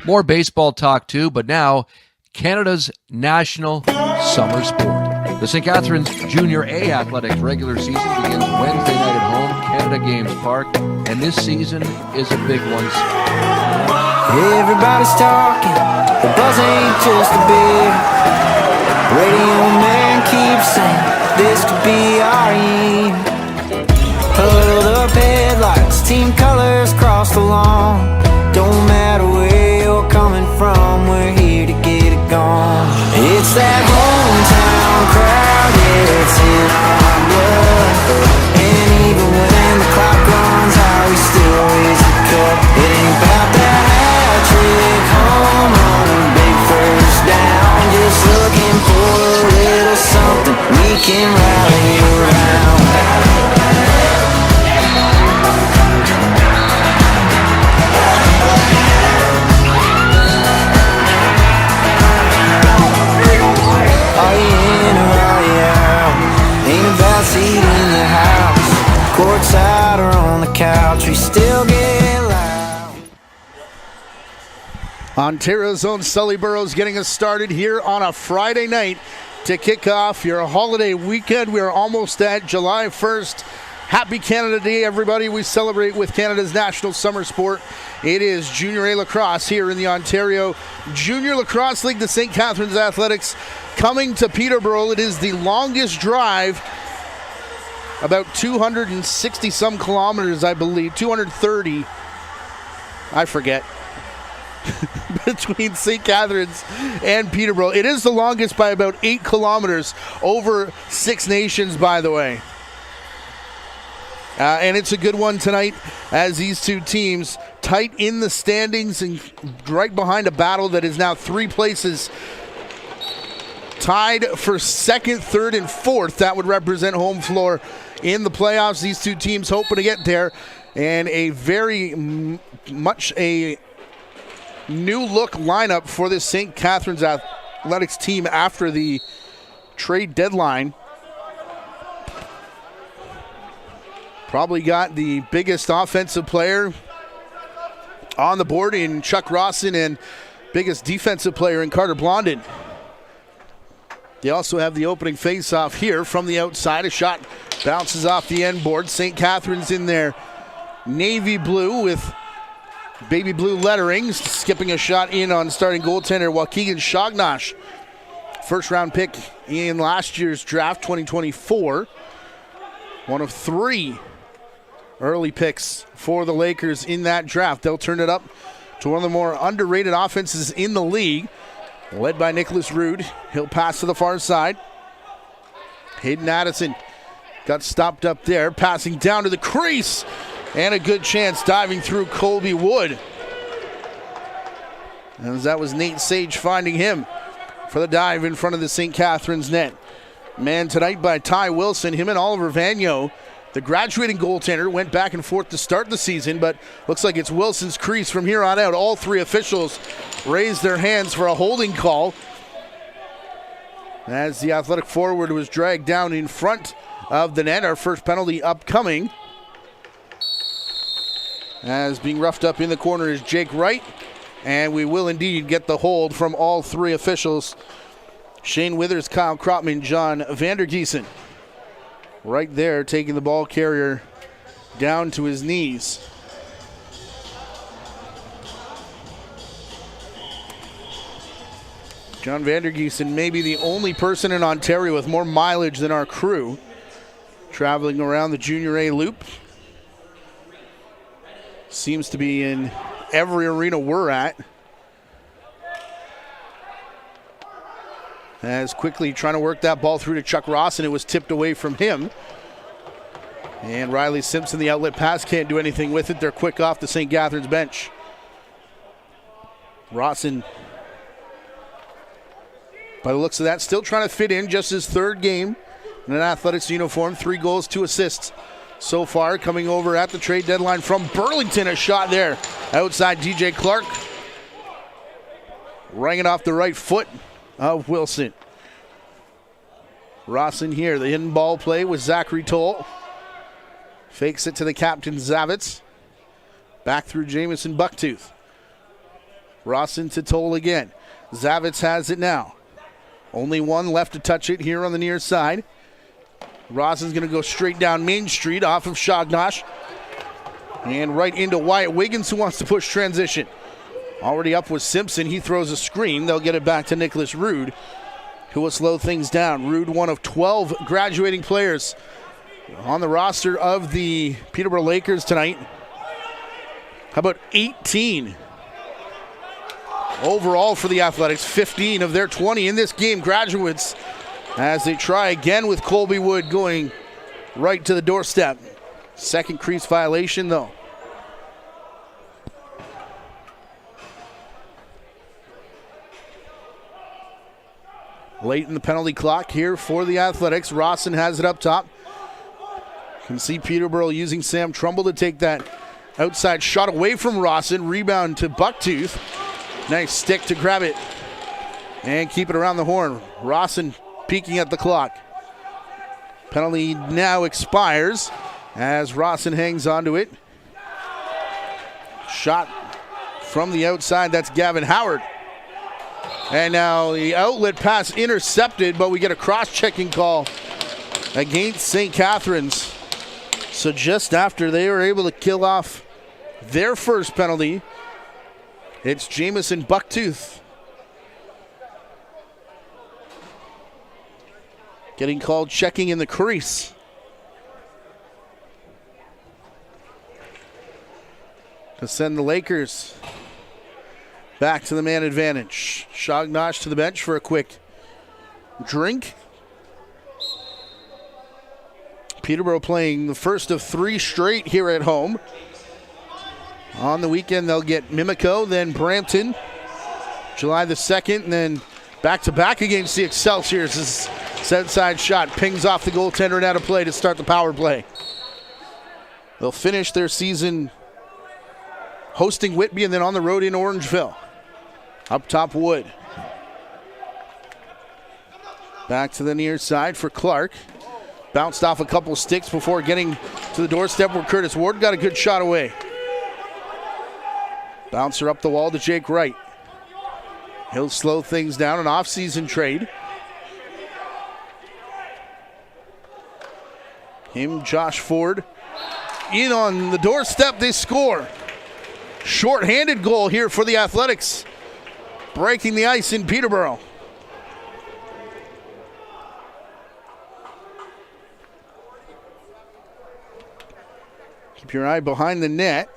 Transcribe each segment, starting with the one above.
More baseball talk too, but now Canada's national summer sport. The St. Catharines Junior A Athletics regular season begins Wednesday night at home, Canada Games Park, and this season is a big one. Everybody's talking, the buzz ain't just a beer. Radio man keeps saying, this could be our year. Huddled up headlights, team colors cross the lawn. Don't matter where you're coming from, we're here to get it gone. It's that hometown crowd, yeah, it's in our blood. And even when the clock runs out, we still raise the cup. It ain't about that hat trick, home run, or big first down. Just looking for a little something we can rally around. Are you in or are you out? Ain't about seat in the house, courtside or on the couch, we still get loud. Ontario's own Sully Burrows getting us started here on a Friday night to kick off your holiday weekend. We are almost at July 1st. Happy Canada Day, everybody. We celebrate with Canada's national summer sport. It is Junior A lacrosse here in the Ontario Junior Lacrosse League. The St. Catharines Athletics coming to Peterborough. It is the longest drive, about 260 some kilometers, I believe, 230, I forget, between St. Catharines and Peterborough. It is the longest by about 8 kilometers, over 6 nations, by the way. And it's a good one tonight as these two teams tight in the standings and right behind a battle that is now 3 places tied for second, third, and fourth. That would represent home floor in the playoffs. These two teams hoping to get there, and a very much a new look lineup for this St. Catharines Athletics team after the trade deadline. Probably got the biggest offensive player on the board in Chuck Rawson and biggest defensive player in Carter Blondin. They also have the opening face-off here from the outside. A shot bounces off the end board. St. Catharines in their navy blue with baby blue lettering, skipping a shot in on starting goaltender Waukegan Shognosh. First-round pick in last year's draft, 2024. One of 3 early picks for the Lakers in that draft. They'll turn it up to one of the more underrated offenses in the league, led by Nicholas Rude. He'll pass to the far side. Hayden Addison got stopped up there, passing down to the crease, and a good chance diving through Colby Wood. As that was Nate Sage finding him for the dive in front of the St. Catharines net. Man tonight by Ty Wilson. Him and Oliver Vagno, the graduating goaltender, went back and forth to start the season, but looks like it's Wilson's crease from here on out. All 3 officials raised their hands for a holding call as the athletic forward was dragged down in front of the net. Our first penalty upcoming, as being roughed up in the corner is Jake Wright, and we will indeed get the hold from all 3 officials. Shane Withers, Kyle Kropman, John Vandergiesen. Right there, taking the ball carrier down to his knees. John Vandergiesen may be the only person in Ontario with more mileage than our crew, traveling around the Junior A loop. Seems to be in every arena we're at. As quickly trying to work that ball through to Chuck Ross, and it was tipped away from him. And Riley Simpson, the outlet pass, can't do anything with it. They're quick off the St. Catharines bench. Rawson, by the looks of that, still trying to fit in, just his 3rd game in an Athletics uniform. 3 goals, 2 assists so far. Coming over at the trade deadline from Burlington, a shot there outside DJ Clark. Rang it off the right foot of Wilson. Rawson here, the hidden ball play with Zachary Toll. Fakes it to the captain, Zavitz. Back through Jamison Bucktooth. Rawson to Toll again. Zavitz has it now. Only one left to touch it here on the near side. Rawson's going to go straight down Main Street off of Shognosh. And right into Wyatt Wiggins, who wants to push transition. Already up with Simpson. He throws a screen. They'll get it back to Nicholas Rude, who will slow things down. Rude, one of 12 graduating players on the roster of the Peterborough Lakers tonight. How about 18 overall for the Athletics? 15 of their 20 in this game graduates as they try again with Colby Wood going right to the doorstep. Second crease violation though. Late in the penalty clock here for the Athletics. Rawson has it up top. Can see Peterborough using Sam Trumbull to take that outside shot away from Rawson. Rebound to Bucktooth. Nice stick to grab it and keep it around the horn. Rawson peeking at the clock. Penalty now expires as Rawson hangs onto it. Shot from the outside. That's Gavin Howard. And now the outlet pass intercepted, but we get a cross-checking call against St. Catharines. So just after they were able to kill off their first penalty, it's Jamison Bucktooth getting called checking in the crease. To send the Lakers back to the man advantage. Shognosh to the bench for a quick drink. Peterborough playing the first of 3 straight here at home. On the weekend, they'll get Mimico, then Brampton, July the 2nd, and then back-to-back against the Excelsiors. This outside shot pings off the goaltender and out of play to start the power play. They'll finish their season hosting Whitby and then on the road in Orangeville. Up top, Wood. Back to the near side for Clark. Bounced off a couple sticks before getting to the doorstep where Curtis Ward got a good shot away. Bouncer up the wall to Jake Wright. He'll slow things down, an off-season trade. Him, Josh Ford, in on the doorstep, they score. Short-handed goal here for the Athletics. Breaking the ice in Peterborough. Keep your eye behind the net.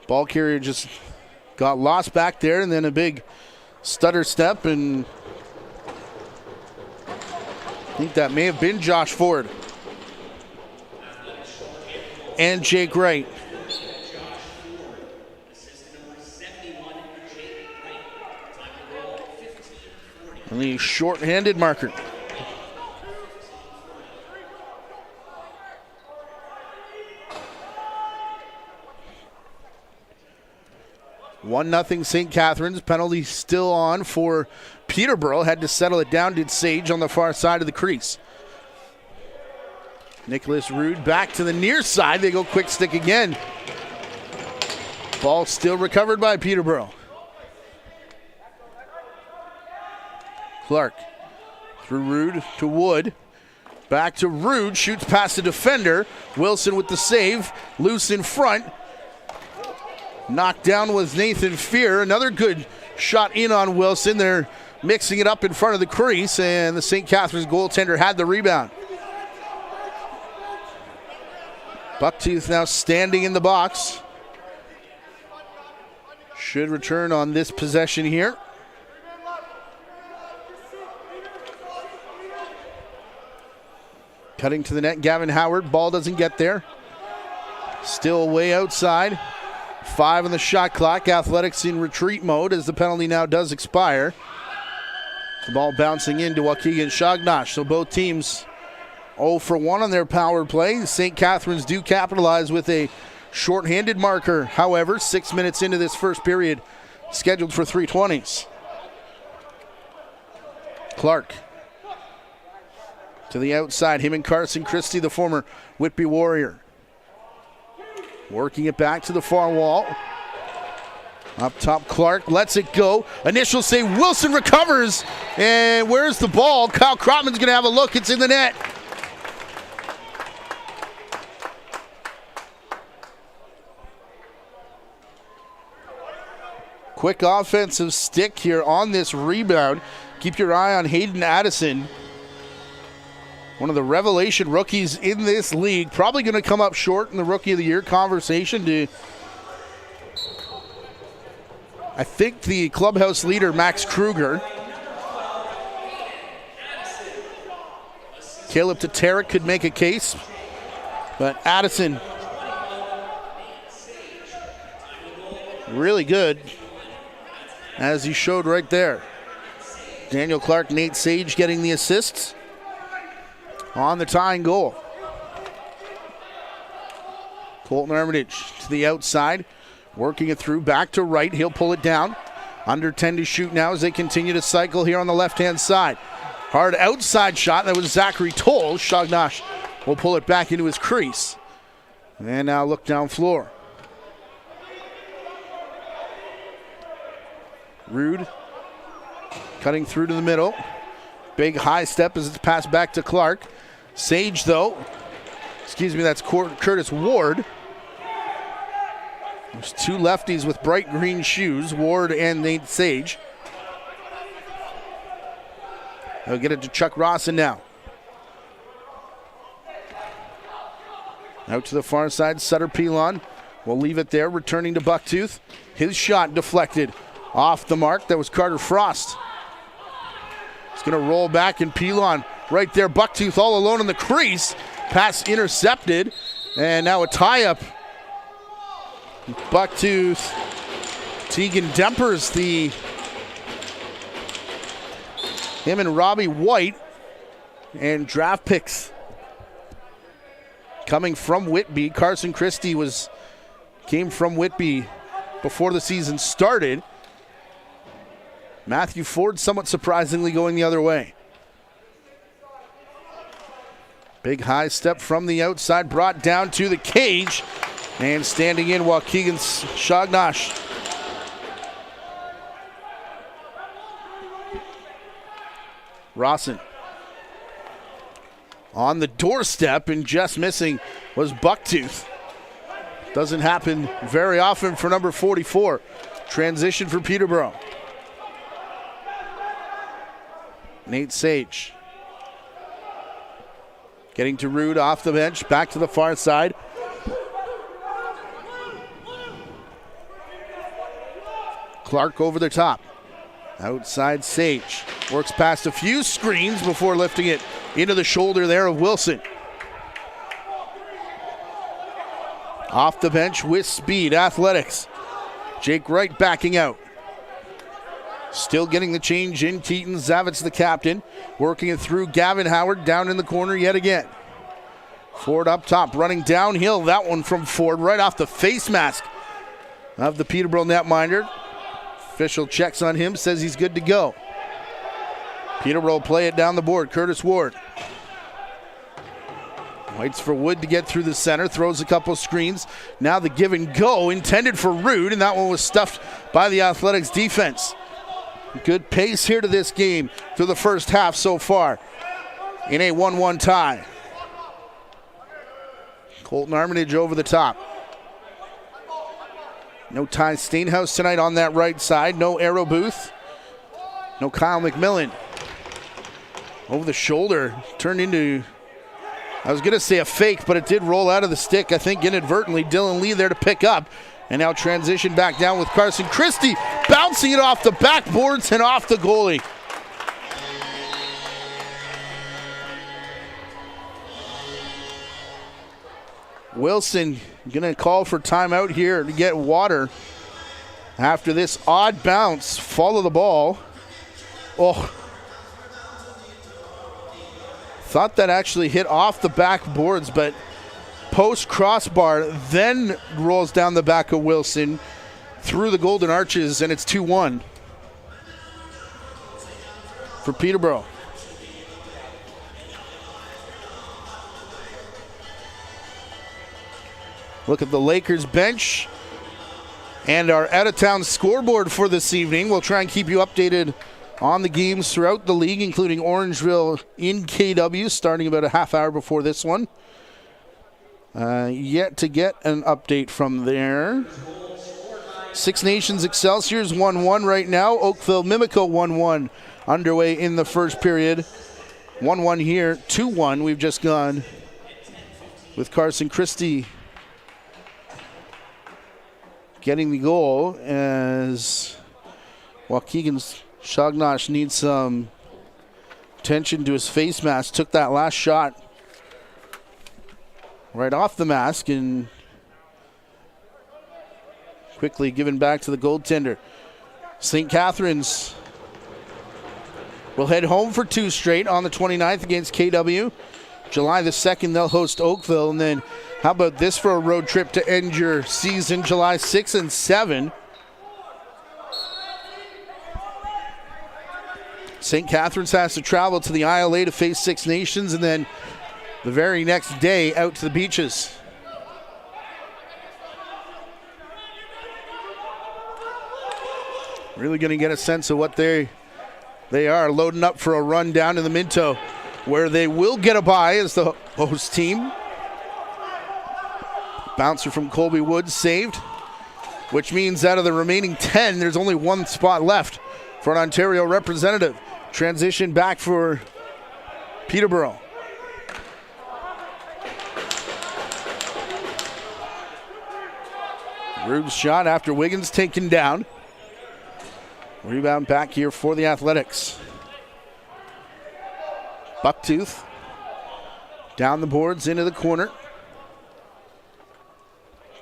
Ball carrier just got lost back there, and then a big stutter step, and I think that may have been Josh Ford. And Jake Wright. And the short-handed marker. One 0 St. Catharines. Penalty still on for Peterborough. Had to settle it down, did Sage on the far side of the crease. Nicholas Rude back to the near side. They go quick stick again. Ball still recovered by Peterborough. Clark through Rude to Wood. Back to Rude. Shoots past the defender. Wilson with the save. Loose in front. Knocked down was Nathan Fear. Another good shot in on Wilson. They're mixing it up in front of the crease, and the St. Catharines goaltender had the rebound. Bucktooth now standing in the box. Should return on this possession here. Cutting to the net, Gavin Howard. Ball doesn't get there. Still way outside. 5 on the shot clock. Athletics in retreat mode as the penalty now does expire. The ball bouncing into Waukegan Shognosh. So both teams 0 for 1 on their power play. St. Catharines do capitalize with a shorthanded marker. However, 6 minutes into this first period, scheduled for 3:20s. Clark to the outside. Him and Carson Christie, the former Whitby Warrior. Working it back to the far wall. Up top, Clark lets it go. Initial save, Wilson recovers. And where's the ball? Kyle Crotman's going to have a look. It's in the net. Quick offensive stick here on this rebound. Keep your eye on Hayden Addison. One of the revelation rookies in this league. Probably going to come up short in the Rookie of the Year conversation to, I think, the clubhouse leader, Max Kruger. Caleb Tatarek could make a case, but Addison, really good, as he showed right there. Daniel Clark, Nate Sage getting the assists on the tying goal. Colton Armitage to the outside, working it through, back to right. He'll pull it down. Under 10 to shoot now as they continue to cycle here on the left-hand side. Hard outside shot. That was Zachary Toll. Shognosh will pull it back into his crease. And now look down floor. Rude cutting through to the middle. Big high step as it's passed back to Clark. Sage, though. That's Curtis Ward. There's two lefties with bright green shoes, Ward and Nate Sage. They'll get it to Chuck Rawson now. Out to the far side, Sutter Pilon will leave it there, returning to Bucktooth. His shot deflected off the mark. That was Carter Frost. It's going to roll back, and Pilon right there. Bucktooth all alone in the crease. Pass intercepted, and now a tie-up. Bucktooth, Tegan Dempers, him and Robbie White, and draft picks coming from Whitby. Carson Christie came from Whitby before the season started. Matthew Ford somewhat surprisingly going the other way. Big high step from the outside, brought down to the cage, and standing in Waukegan Shognosh. Rawson on the doorstep, and just missing was Bucktooth. Doesn't happen very often for number 44. Transition for Peterborough. Nate Sage getting to Rude off the bench, back to the far side. Clark over the top. Outside Sage. Works past a few screens before lifting it into the shoulder there of Wilson. Off the bench with speed, athletics. Jake Wright backing out. Still getting the change in. Keaton Zavitz, the captain, working it through. Gavin Howard down in the corner yet again. Ford up top, running downhill. That one from Ford right off the face mask of the Peterborough netminder. Official checks on him, says he's good to go. Peterborough play it down the board. Curtis Ward waits for Wood to get through the center, throws a couple screens. Now the give and go intended for Rude, and that one was stuffed by the Athletics defense. Good pace here to this game through the first half so far in a 1-1 tie. Colton Armitage over the top. No Ty Steenhouse tonight on that right side. No Arrow Booth. No Kyle McMillan. Over the shoulder. Turned into, I was going to say a fake, but it did roll out of the stick, I think inadvertently. Dylan Lee there to pick up. And now transition back down with Carson Christie, bouncing it off the backboards and off the goalie. Wilson going to call for timeout here to get water after this odd bounce. Follow the ball. Oh. Thought that actually hit off the backboards, but post crossbar, then rolls down the back of Wilson through the Golden Arches, and it's 2-1 for Peterborough. look at the Lakers bench and our out-of-town scoreboard for this evening. We'll try and keep you updated on the games throughout the league, including Orangeville in KW, starting about a half hour before this one. Yet to get an update from there. Six Nations Excelsior's 1-1 right now. Oakville Mimico 1-1 underway in the first period. 1-1 here, 2-1 we've just gone with Carson Christie getting the goal as Waukegan Shagnash needs some attention to his face mask. Took that last shot right off the mask and quickly given back to the goaltender. St. Catharines will head home for 2 straight on the 29th against KW. July the 2nd, they'll host Oakville. And then how about this for a road trip to end your season, July 6 and 7. St. Catharines has to travel to the ILA to face Six Nations, and then the very next day out to the beaches. Really going to get a sense of what they are loading up for a run down to the Minto, where they will get a bye as the host team. Bouncer from Colby Woods saved, which means out of the remaining 10, there's only 1 spot left for an Ontario representative. Transition back for Peterborough. Rude's shot after Wiggins taken down. Rebound back here for the Athletics. Bucktooth down the boards into the corner.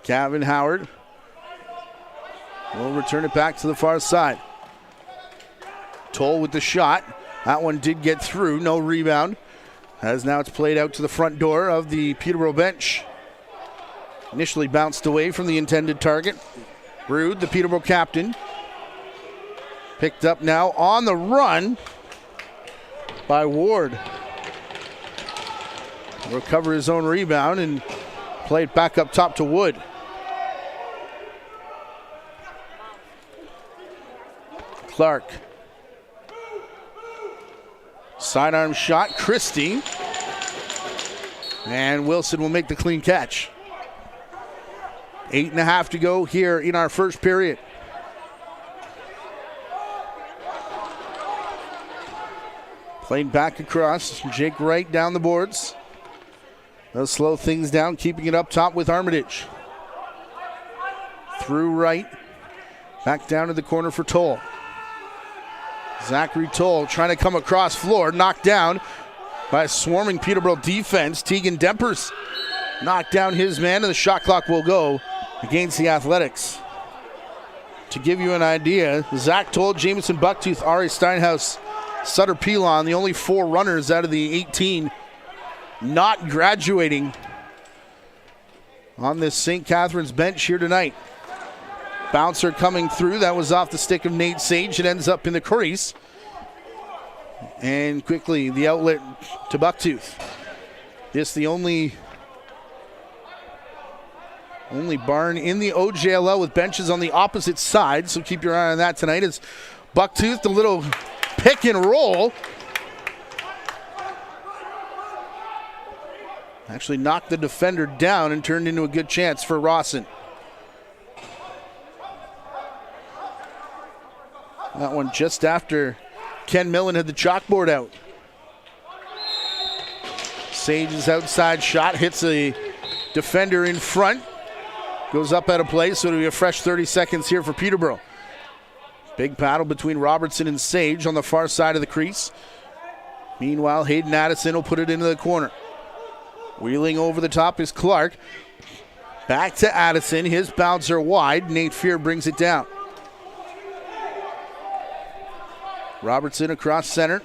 Gavin Howard will return it back to the far side. Toll with the shot. That one did get through. No rebound. As now it's played out to the front door of the Peterborough bench. Initially bounced away from the intended target. Rude, the Peterborough captain. Picked up now on the run by Ward. Recover his own rebound and play it back up top to Wood. Clark. Sidearm shot, Christie. And Wilson will make the clean catch. 8.5 to go here in our first period. Played back across. Jake Wright down the boards. They'll slow things down, keeping it up top with Armitage. Through Wright. Back down to the corner for Toll. Zachary Toll trying to come across floor. Knocked down by a swarming Peterborough defense. Tegan Dempers knocked down his man, and the shot clock will go against the Athletics. To give you an idea, Zach Toll, Jameson Bucktooth, Ari Steinhaus, Sutter Pilon, the only 4 runners out of the 18 not graduating on this St. Catharines bench here tonight. Bouncer coming through. That was off the stick of Nate Sage. It ends up in the crease. And quickly the outlet to Bucktooth. This the only barn in the OJLL with benches on the opposite side. So keep your eye on that tonight. As Bucktooth, the little pick and roll. Actually knocked the defender down and turned into a good chance for Rawson. That one just after Ken Millen had the chalkboard out. Sage's outside shot hits a defender in front. Goes up out of play, so it'll be a fresh 30 seconds here for Peterborough. Big battle between Robertson and Sage on the far side of the crease. Meanwhile, Hayden Addison will put it into the corner. Wheeling over the top is Clark. Back to Addison. His bouncer wide. Nate Fear brings it down. Robertson across center.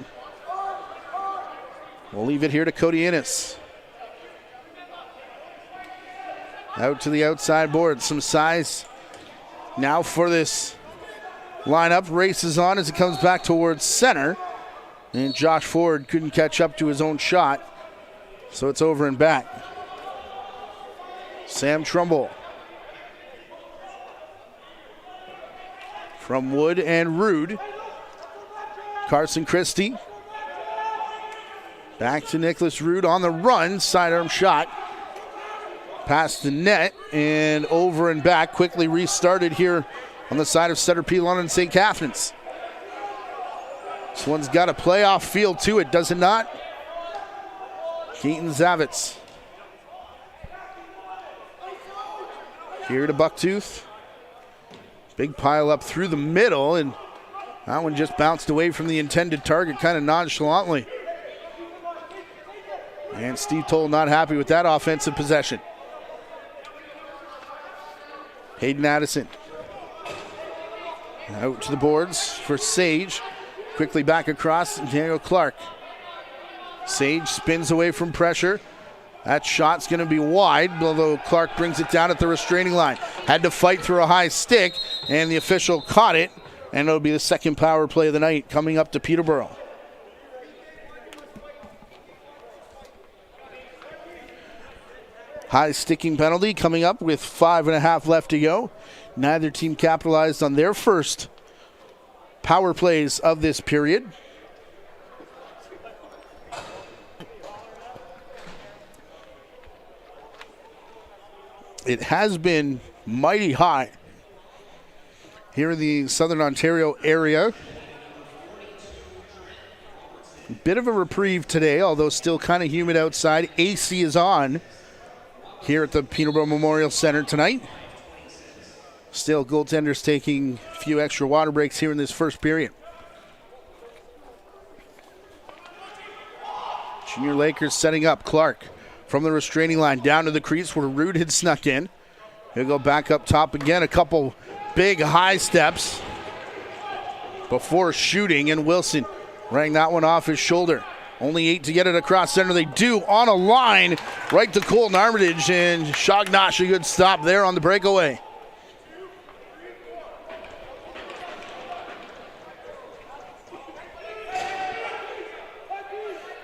We'll leave it here to Cody Innes. Out to the outside board. Some size now for this lineup. Races on as it comes back towards center. And Josh Ford couldn't catch up to his own shot. So it's over and back. Sam Trumbull. From Wood and Rude. Carson Christie. Back to Nicholas Rude on the run. Sidearm shot. Past the net and over and back. Quickly restarted here on the side of Sutter P. London St. Catharines. This one's got a playoff feel to it, does it not? Keaton Zavitz. Here to Bucktooth. Big pile up through the middle, and that one just bounced away from the intended target kind of nonchalantly. And Steve Toll not happy with that offensive possession. Hayden Addison. Out to the boards for Sage. Quickly back across, Daniel Clark. Sage spins away from pressure. That shot's going to be wide, although Clark brings it down at the restraining line. Had to fight through a high stick, and the official caught it, and it'll be the second power play of the night coming up to Peterborough. High sticking penalty coming up with 5.5 left to go. Neither team capitalized on their first power plays of this period. It has been mighty hot here in the Southern Ontario area. Bit of a reprieve today, although still kind of humid outside. AC is on here at the Peterborough Memorial Center tonight. Still, goaltenders taking a few extra water breaks here in this first period. Junior Lakers setting up. Clark from the restraining line down to the crease where Rude had snuck in. He'll go back up top again. A couple big high steps before shooting, and Wilson rang that one off his shoulder. Only 8 to get it across center. They do on a line right to Colton Armitage, and Shognosh a good stop there on the breakaway.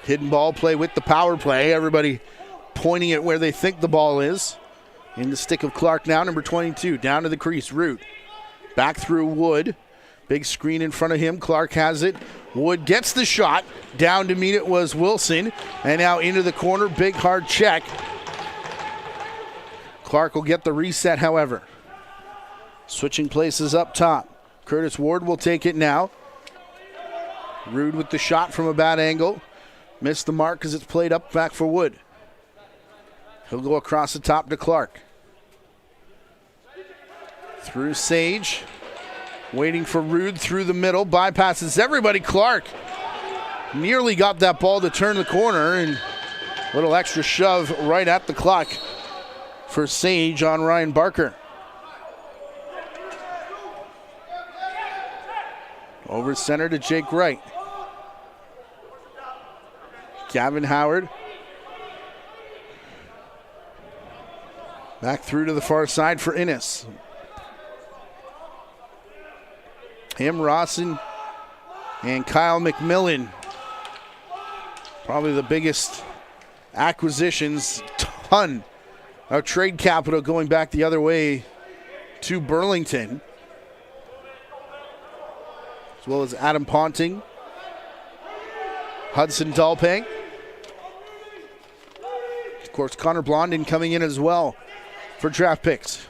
Hidden ball play with the power play. Everybody pointing at where they think the ball is. In the stick of Clark now, number 22. Down to the crease, Root. Back through Wood. Big screen in front of him. Clark has it. Wood gets the shot. Down to meet it was Wilson. And now into the corner. Big hard check. Clark will get the reset, however. Switching places up top. Curtis Ward will take it now. Rude with the shot from a bad angle. Missed the mark as it's played up back for Wood. He'll go across the top to Clark. Through Sage. Waiting for Rude through the middle. Bypasses everybody. Clark nearly got that ball to turn the corner, and a little extra shove right at the clock for Sage on Ryan Barker. Over center to Jake Wright. Gavin Howard. Back through to the far side for Innes. Him, Rawson, and Kyle McMillan. Probably the biggest acquisitions. Ton of trade capital going back the other way to Burlington. As well as Adam Ponting. Hudson Dalpang. Of course, Connor Blondin coming in as well for draft picks.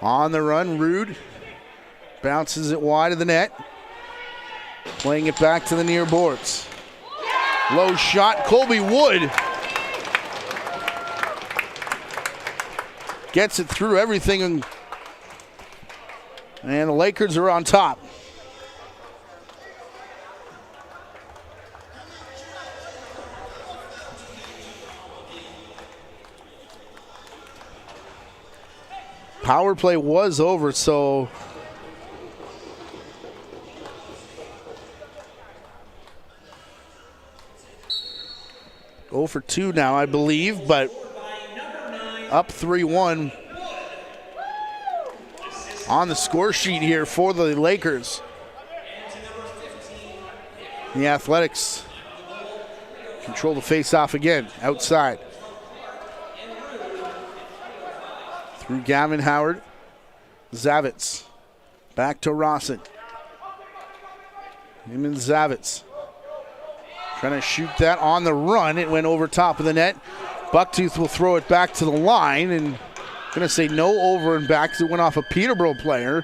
On the run, Rude. Bounces it wide of the net. Playing it back to the near boards. Low shot, Colby Wood. Gets it through everything, and the Lakers are on top. Power play was over, so for 2 now, I believe, but up 3-1 on the score sheet here for the Lakers. The Athletics control the face-off again, outside. Through Gavin Howard. Zavitz. Back to Rossin. Him and Zavitz. Trying to shoot that on the run. It went over top of the net. Bucktooth will throw it back to the line, and going to say no over and back because it went off a Peterborough player.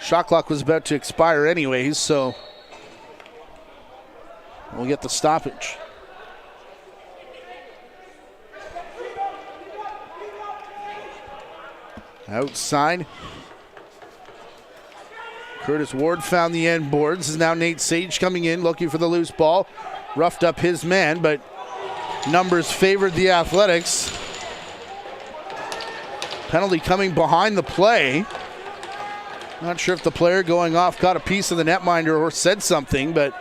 Shot clock was about to expire anyways, so we'll get the stoppage. Outside. Curtis Ward found the end boards. This is now Nate Sage coming in, looking for the loose ball. Roughed up his man, but numbers favored the Athletics. Penalty coming behind the play. Not sure if the player going off got a piece of the netminder or said something, but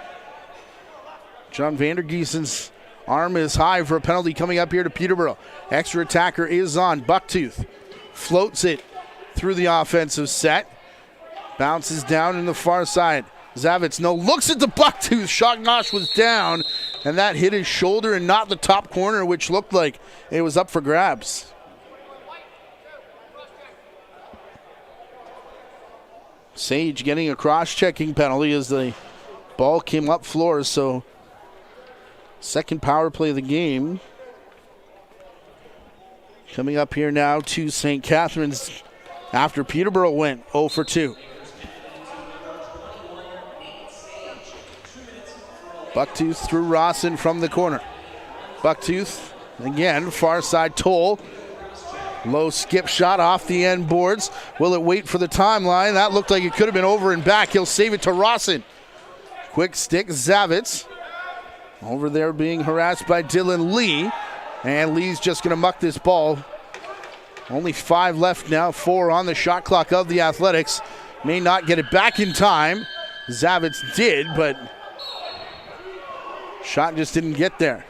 John Vandergiesen's arm is high for a penalty coming up here to Peterborough. Extra attacker is on. Bucktooth floats it through the offensive set. Bounces down in the far side. Zavitz looks at the Bucktooth. Shognosh was down, and that hit his shoulder and not the top corner, which looked like it was up for grabs. Sage getting a cross-checking penalty as the ball came up floor, so second power play of the game. Coming up here now to St. Catharines after Peterborough went 0 for 2. Bucktooth through Rossin from the corner. Bucktooth again, far side Toll. Low skip shot off the end boards. Will it wait for the timeline? That looked like it could have been over and back. He'll save it to Rossin. Quick stick, Zavitz. Over there being harassed by Dylan Lee. And Lee's just going to muck this ball. Only 5 left now, 4 on the shot clock of the Athletics. May not get it back in time. Zavitz did, but shot just didn't get there.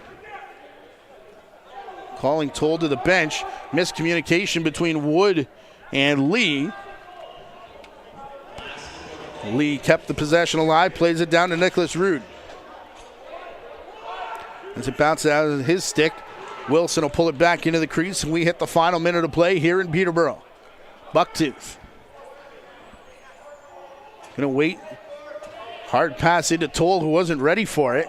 Calling Toll to the bench. Miscommunication between Wood and Lee. Lee kept the possession alive, plays it down to Nicholas Rude. As it bounces out of his stick, Wilson will pull it back into the crease, and we hit the final minute of play here in Peterborough. Bucktooth. Gonna wait. Hard pass into Toll, who wasn't ready for it.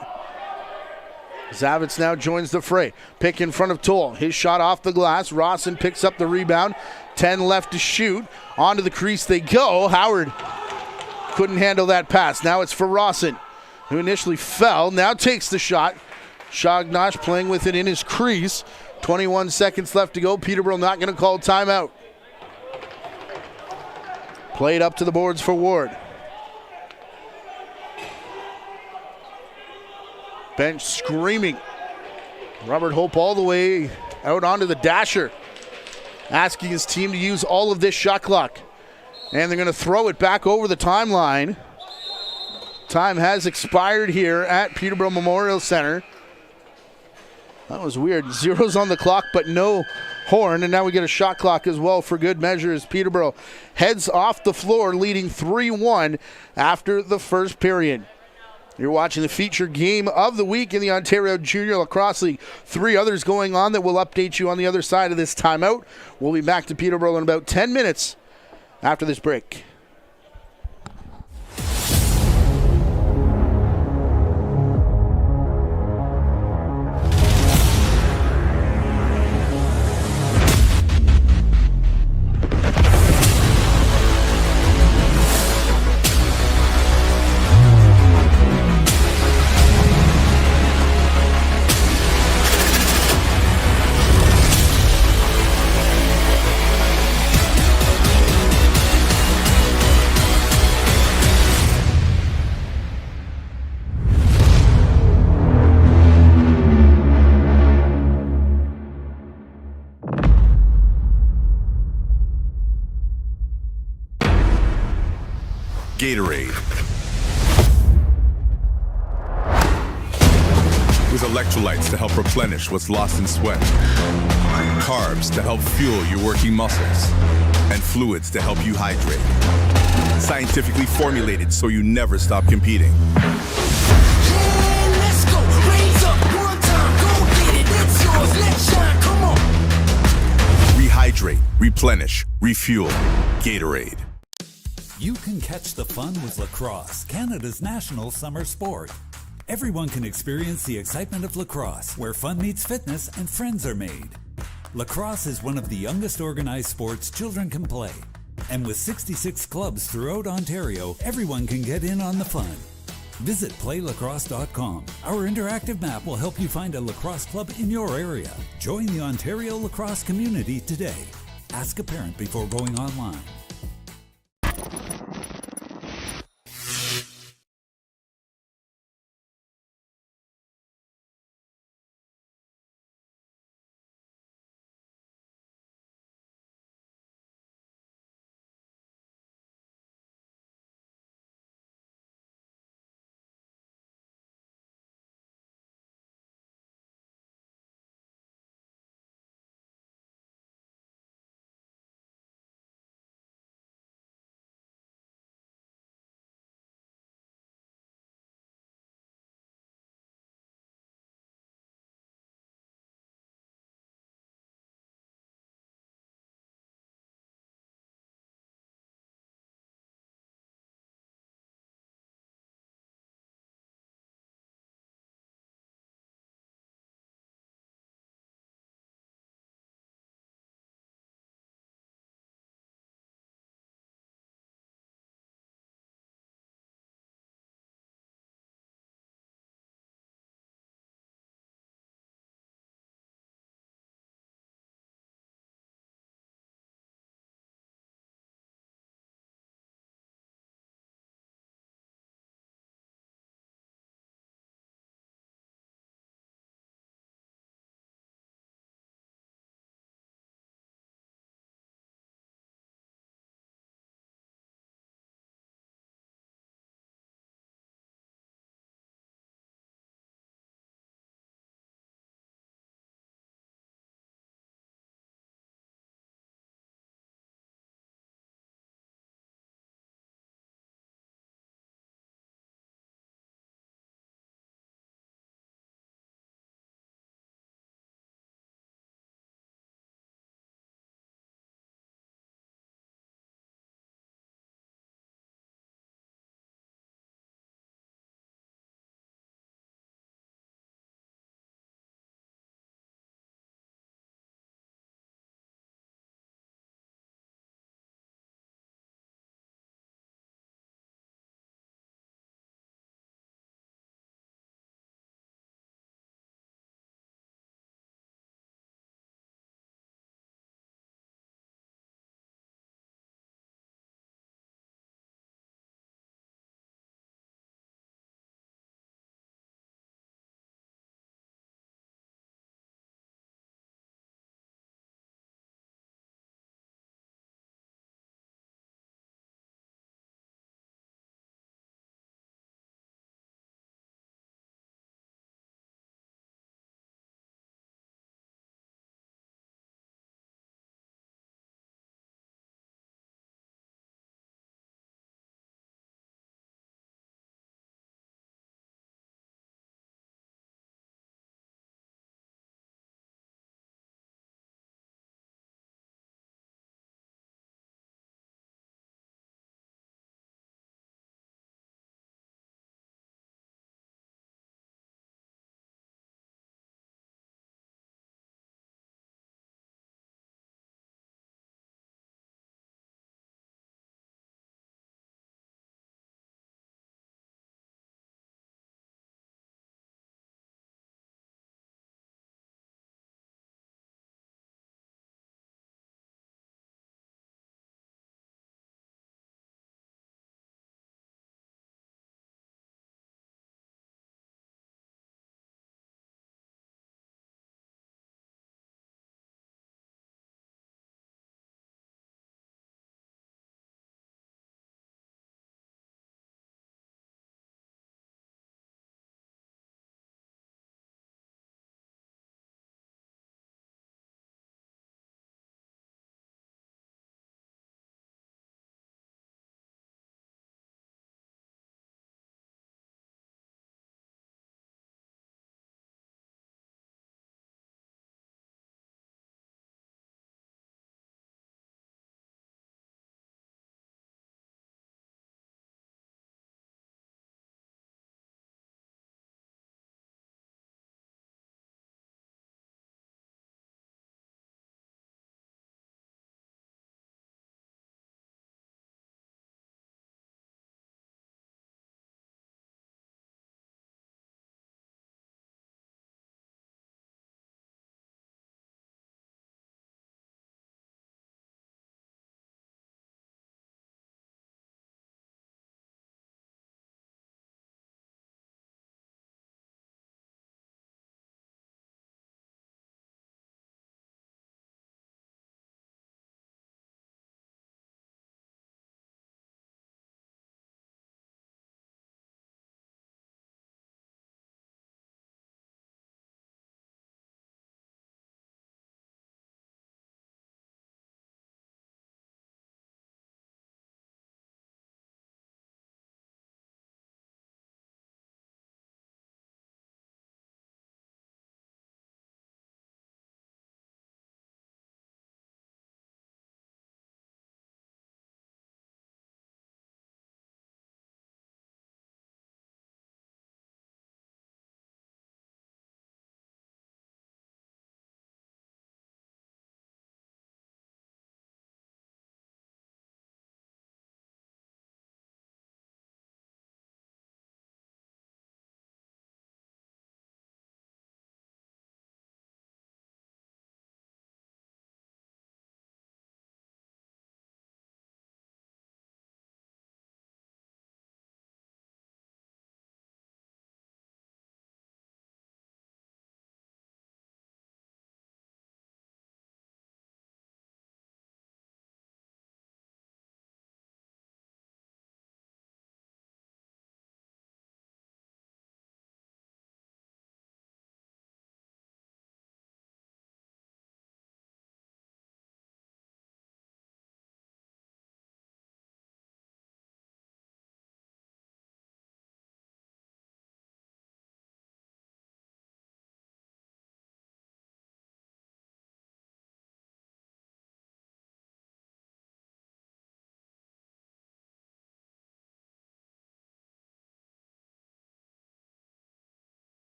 Zavitz now joins the fray. Pick in front of Toll. His shot off the glass. Rossin picks up the rebound. 10 left to shoot. Onto the crease they go. Howard couldn't handle that pass. Now it's for Rossin, who initially fell. Now takes the shot. Shognosh playing with it in his crease. 21 seconds left to go. Peterborough not going to call timeout. Played up to the boards for Ward. Bench screaming. Robert Hope all the way out onto the dasher, asking his team to use all of this shot clock. And they're going to throw it back over the timeline. Time has expired here at Peterborough Memorial Center. That was weird. Zeros on the clock, but no horn. And now we get a shot clock as well for good measure as Peterborough heads off the floor, leading 3-1 after the first period. You're watching the featured game of the week in the Ontario Junior Lacrosse League. 3 others going on that will update you on the other side of this timeout. We'll be back to Peterborough in about 10 minutes after this break. Gatorade. With electrolytes to help replenish what's lost in sweat, carbs to help fuel your working muscles, and fluids to help you hydrate. Scientifically formulated so you never stop competing. Let's go, raise up one time, go get it, it's yours, let's shine, come on. Rehydrate, replenish. replenish, refuel. Gatorade. You can catch the fun with lacrosse, Canada's national summer sport. Everyone can experience the excitement of lacrosse, where fun meets fitness and friends are made. Lacrosse is one of the youngest organized sports children can play. And with 66 clubs throughout Ontario, everyone can get in on the fun. Visit playlacrosse.com. Our interactive map will help you find a lacrosse club in your area. Join the Ontario lacrosse community today. Ask a parent before going online.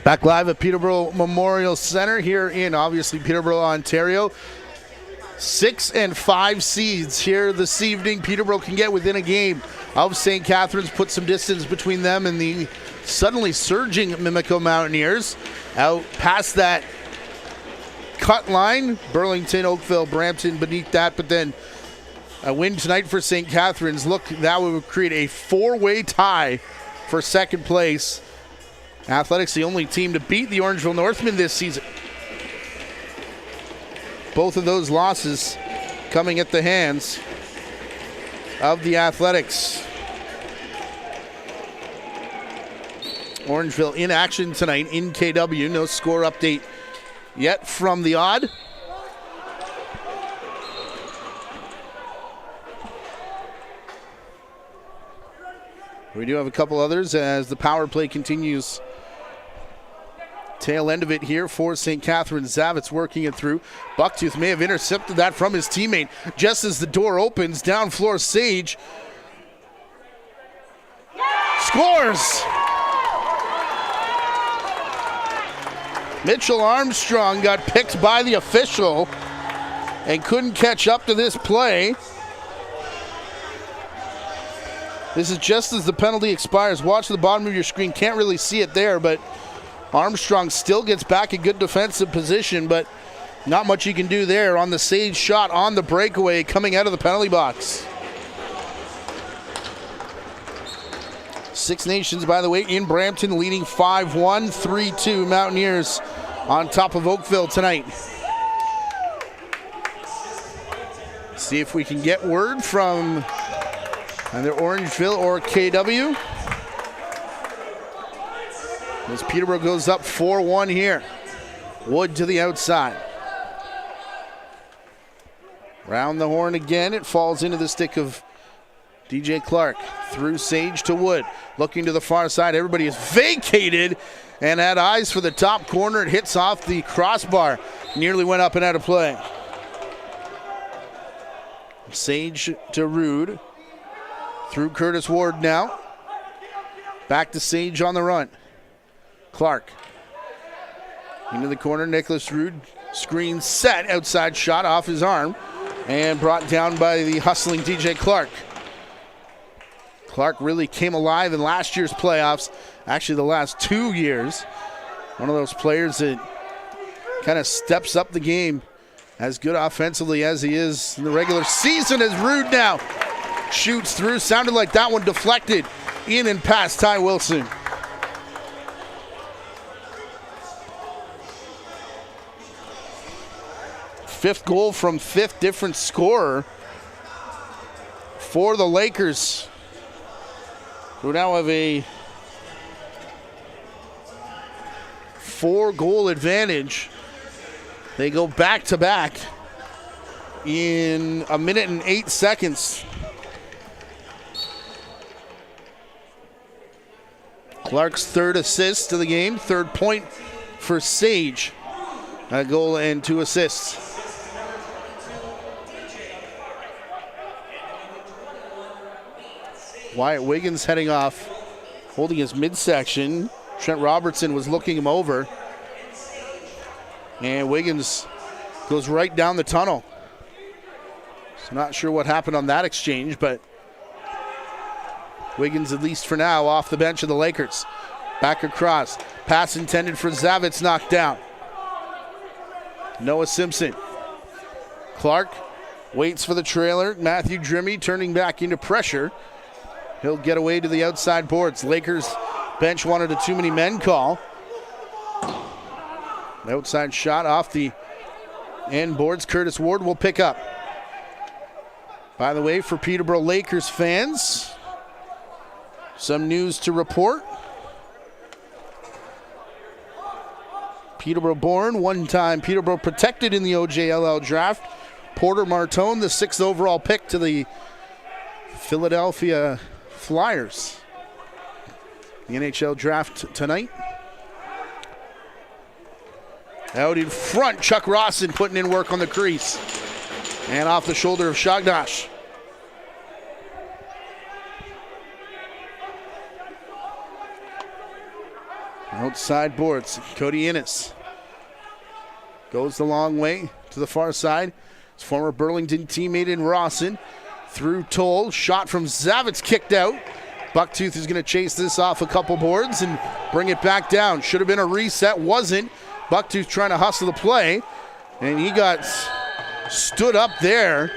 Back live at Peterborough Memorial Center here in, obviously, Peterborough, Ontario. 6 and 5 seeds here this evening. Peterborough can get within a game of St. Catharines, put some distance between them and the suddenly surging Mimico Mountaineers. Out past that cut line, Burlington, Oakville, Brampton beneath that, but then a win tonight for St. Catharines. Look, that would create a 4-way tie for second place. Athletics, the only team to beat the Orangeville Northmen this season. Both of those losses coming at the hands of the Athletics. Orangeville in action tonight in KW. No score update yet from the Odd. We do have a couple others as the power play continues. Tail end of it here for St. Catharines. Zavitz working it through. Bucktooth may have intercepted that from his teammate just as the door opens. Down floor, Sage scores. Mitchell Armstrong got picked by the official and couldn't catch up to this play. This is just as the penalty expires. Watch the bottom of your screen. Can't really see it there, but Armstrong still gets back in good defensive position, but not much he can do there on the Sage shot on the breakaway coming out of the penalty box. Six Nations, by the way, in Brampton, leading 5-1, 3-2 Mountaineers on top of Oakville tonight. See if we can get word from either Orangeville or KW. As Peterborough goes up 4-1 here. Wood to the outside. Round the horn again. It falls into the stick of DJ Clark. Through Sage to Wood. Looking to the far side. Everybody is vacated and had eyes for the top corner. It hits off the crossbar. Nearly went up and out of play. Sage to Rude. Through Curtis Ward now. Back to Sage on the run. Clark. Into the corner. Nicholas Rude. Screen set. Outside shot off his arm. And brought down by the hustling DJ Clark. Clark really came alive in last year's playoffs. Actually, the last 2 years. One of those players that kind of steps up the game as good offensively as he is in the regular season. As Rude now shoots through. Sounded like that one deflected in and past Ty Wilson. Fifth goal from fifth different scorer for the Lakers, who now have a 4-goal advantage. They go back to back in 1 minute and 8 seconds. Clark's third assist to the game, third point for Sage. A goal and 2 assists. Wyatt Wiggins heading off, holding his midsection. Trent Robertson was looking him over. And Wiggins goes right down the tunnel. So not sure what happened on that exchange, but Wiggins, at least for now, off the bench of the Lakers. Back across. Pass intended for Zavitz, knocked down. Noah Simpson. Clark waits for the trailer. Matthew Drimmie turning back into pressure. He'll get away to the outside boards. Lakers bench wanted a too many men call. Outside shot off the end boards. Curtis Ward will pick up. By the way, for Peterborough Lakers fans, some news to report. Peterborough born, one-time Peterborough protected in the OJLL draft. Porter Martone, the 6th overall pick to the Philadelphia Flyers. The NHL draft tonight. Out in front, Chuck Rawson putting in work on the crease. And off the shoulder of Shagdash. Outside boards. Cody Innes goes the long way to the far side. His former Burlington teammate in Rawson. Through Toll. Shot from Zavitz kicked out. Bucktooth is going to chase this off a couple boards and bring it back down. Should have been a reset. Wasn't. Bucktooth trying to hustle the play. And he got stood up there.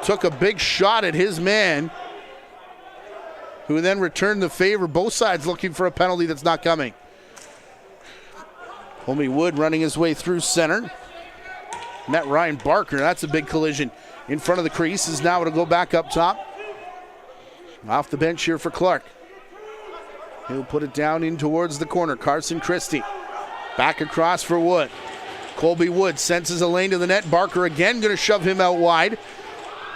Took a big shot at his man, who then returned the favor. Both sides looking for a penalty that's not coming. Homie Wood running his way through center. Met Ryan Barker. That's a big collision in front of the crease. Is now to go back up top. Off the bench here for Clark. He'll put it down in towards the corner. Carson Christie. Back across for Wood. Colby Wood senses a lane to the net. Barker again going to shove him out wide.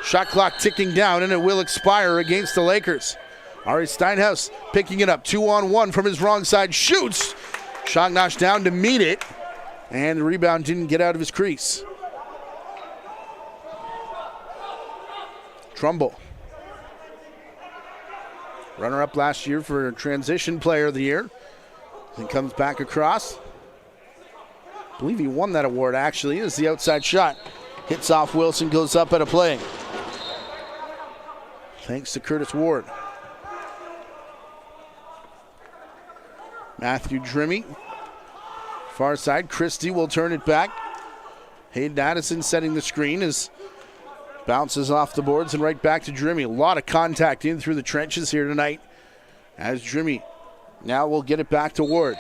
Shot clock ticking down, and it will expire against the Lakers. Ari Steinhaus picking it up. 2-on-1 from his wrong side. Shoots. Shognosh down to meet it. And the rebound didn't get out of his crease. Trumbull. Runner-up last year for Transition Player of the Year. Then comes back across. I believe he won that award, actually. Is the outside shot. Hits off Wilson, goes up at a play. Thanks to Curtis Ward. Matthew Drimmie. Far side, Christie will turn it back. Hayden Addison setting the screen as bounces off the boards and right back to Drimmie. A lot of contact in through the trenches here tonight as Drimmie now will get it back to Ward.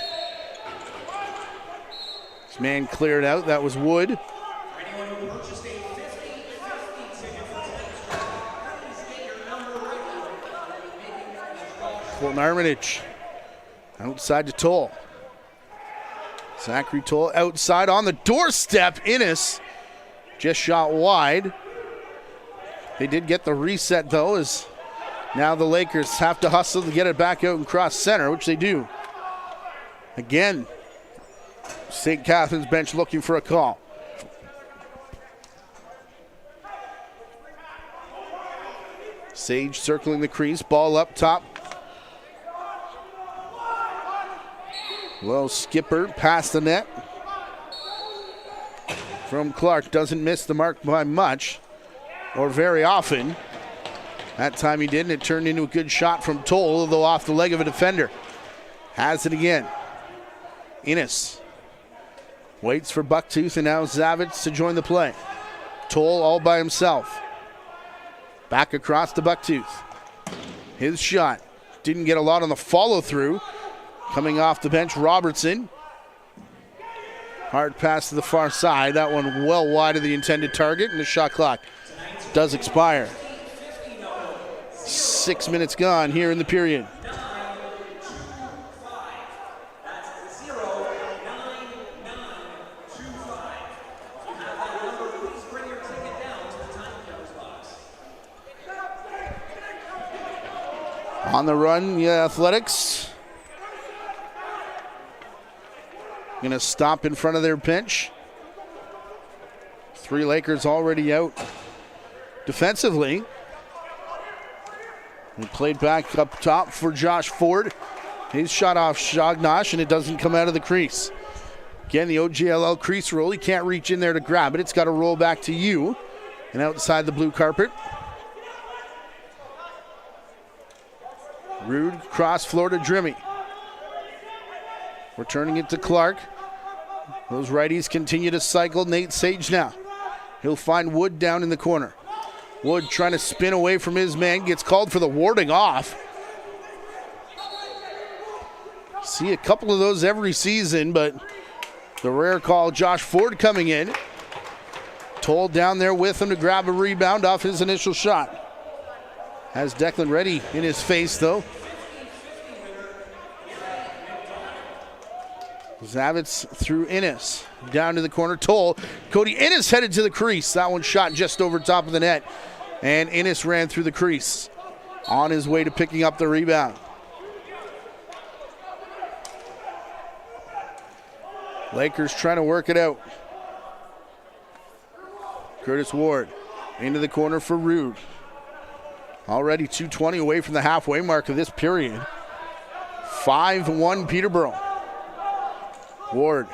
This man cleared out. That was Wood. Colton Armitage outside to Toll. Zachary Toll outside on the doorstep. Innes just shot wide. They did get the reset though, as now the Lakers have to hustle to get it back out and cross center, which they do. Again, St. Catherine's bench looking for a call. Sage circling the crease, ball up top. Well, Skipper past the net. From Clark, doesn't miss the mark by much, or very often. That time he did, and it turned into a good shot from Toll, although off the leg of a defender. Has it again. Innes waits for Bucktooth, and now Zavitz to join the play. Toll all by himself. Back across to Bucktooth. His shot didn't get a lot on the follow-through. Coming off the bench, Robertson. Hard pass to the far side. That one well wide of the intended target, and the shot clock does expire. 6 minutes gone here in the period. On the run, the Athletics. Going to stop in front of their bench. 3 Lakers already out defensively. And played back up top for Josh Ford. He's shot off Shognosh, and it doesn't come out of the crease. Again, the OGLL crease roll. He can't reach in there to grab it. It's got to roll back to you. And outside the blue carpet. Rude cross floor to Drimmie. Returning it to Clark. Those righties continue to cycle. Nate Sage now. He'll find Wood down in the corner. Wood trying to spin away from his man. Gets called for the warding off. See a couple of those every season, but the rare call, Josh Ford coming in. Toll down there with him to grab a rebound off his initial shot. Has Declan Reddy in his face, though. Zavitz through Innes. Down to the corner. Toll. Cody Innes headed to the crease. That one shot just over top of the net. And Innes ran through the crease. On his way to picking up the rebound. Lakers trying to work it out. Curtis Ward into the corner for Rude. Already 2:20 away from the halfway mark of this period. 5-1 Peterborough. Ward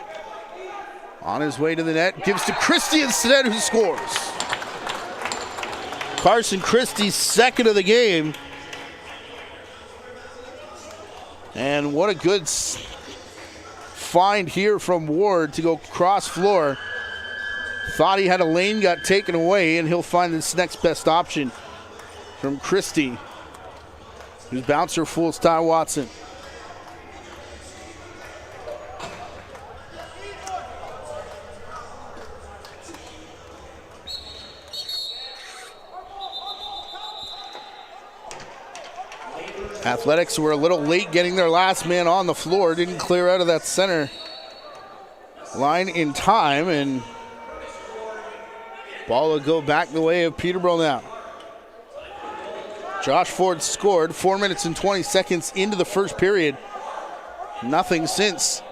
on his way to the net, gives to Christie instead, who scores. Carson Christie's second of the game. And what a good find here from Ward to go cross floor. Thought he had a lane, got taken away, and he'll find this next best option from Christie, whose bouncer fools Ty Watson. Athletics were a little late getting their last man on the floor. Didn't clear out of that center line in time, and ball will go back the way of Peterborough now. Josh Ford scored 4 minutes and 20 seconds into the first period. Nothing since.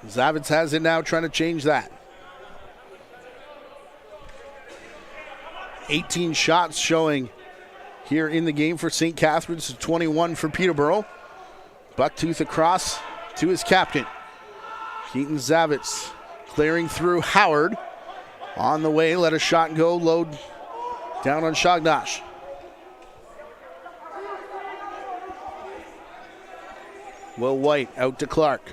Zavitz has it now, trying to change that. 18 shots showing here in the game for St. Catharines, 21 for Peterborough. Bucktooth across to his captain, Keaton Zavitz, clearing through Howard. On the way, let a shot go, load down on Shognash. Will White out to Clark.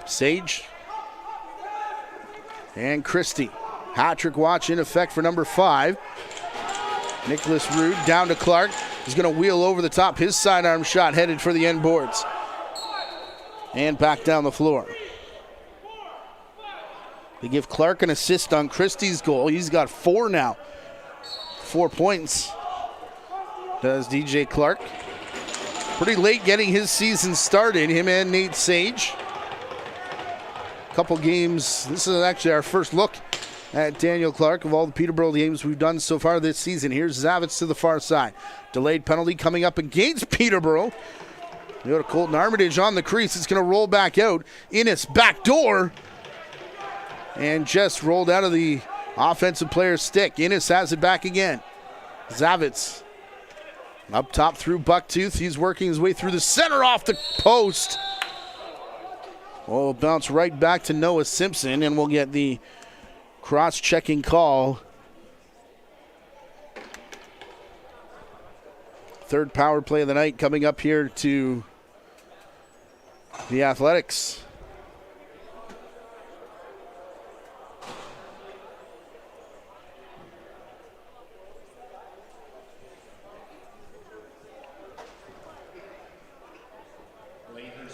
Sage and Christie. Hat-trick watch in effect for number 5. Nicholas Rude down to Clark. He's going to wheel over the top. His sidearm shot headed for the end boards. And back down the floor. They give Clark an assist on Christie's goal. He's got 4 now. 4 points does DJ Clark. Pretty late getting his season started, him and Nate Sage. Couple games. This is actually our first look at Daniel Clark of all the Peterborough games we've done so far this season. Here's Zavitz to the far side. Delayed penalty coming up against Peterborough. You go to Colton Armitage on the crease. It's going to roll back out. Innes back door. And just rolled out of the offensive player's stick. Innes has it back again. Zavitz up top through Bucktooth. He's working his way through the center off the post. Well, bounce right back to Noah Simpson, and we'll get the cross-checking call. Third power play of the night coming up here to the Athletics.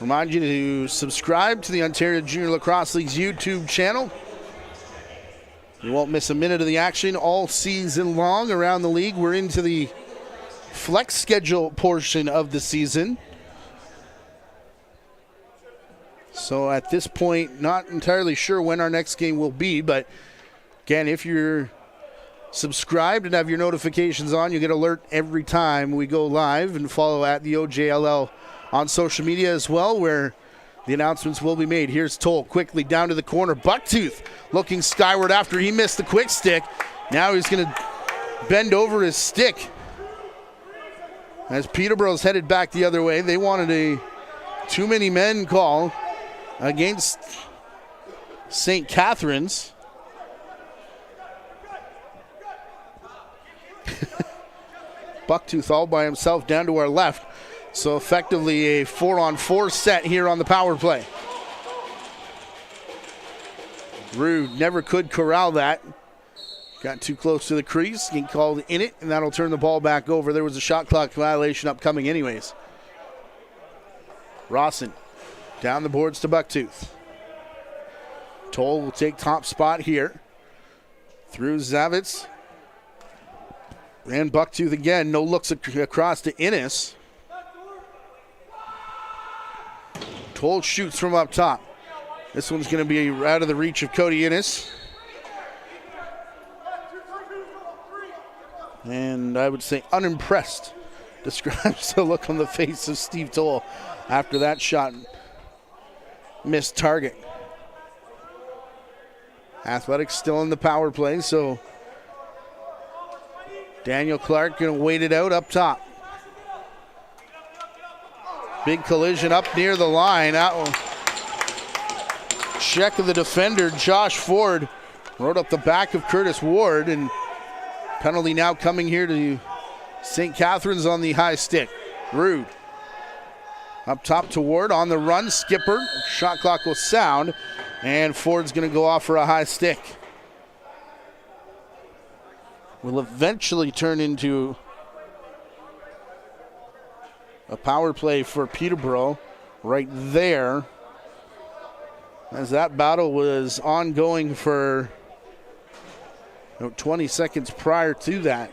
Remind you to subscribe to the Ontario Junior Lacrosse League's YouTube channel. You won't miss a minute of the action all season long around the league. We're into the flex schedule portion of the season. So at this point, not entirely sure when our next game will be, but again, if you're subscribed and have your notifications on, you get alert every time we go live, and follow at the OJLL on social media as well, where the announcements will be made. Here's Toll quickly down to the corner. Bucktooth looking skyward after he missed the quick stick. Now he's going to bend over his stick as Peterborough's headed back the other way. They wanted a too many men call against St. Catharines. Bucktooth all by himself down to our left. So effectively a 4-on-4 set here on the power play. Rude never could corral that. Got too close to the crease. He called in it, and that'll turn the ball back over. There was a shot clock violation upcoming anyways. Rawson down the boards to Bucktooth. Toll will take top spot here. Through Zavitz. And Bucktooth again. No looks across to Innes. Toll shoots from up top. This one's going to be out of the reach of Cody Innes. And I would say unimpressed describes the look on the face of Steve Toll after that shot missed target. Athletics still in the power play, so Daniel Clark going to wait it out up top. Big collision up near the line. That one. Check of the defender, Josh Ford, rode up the back of Curtis Ward, and penalty now coming here to St. Catharines on the high stick. Rude. Up top to Ward on the run. Skipper. Shot clock will sound. And Ford's going to go off for a high stick. Will eventually turn into a power play for Peterborough right there, as that battle was ongoing for 20 seconds prior to that.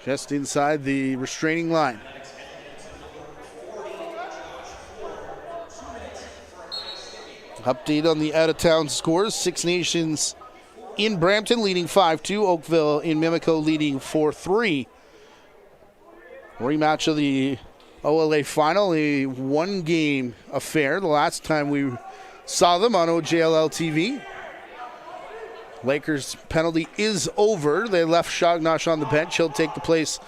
Just inside the restraining line. Update on the out-of-town scores. Six Nations in Brampton leading 5-2. Oakville in Mimico leading 4-3. Rematch of the OLA final, a one-game affair. The last time we saw them on OJLL TV. Lakers penalty is over. They left Shognosh on the bench. He'll take the place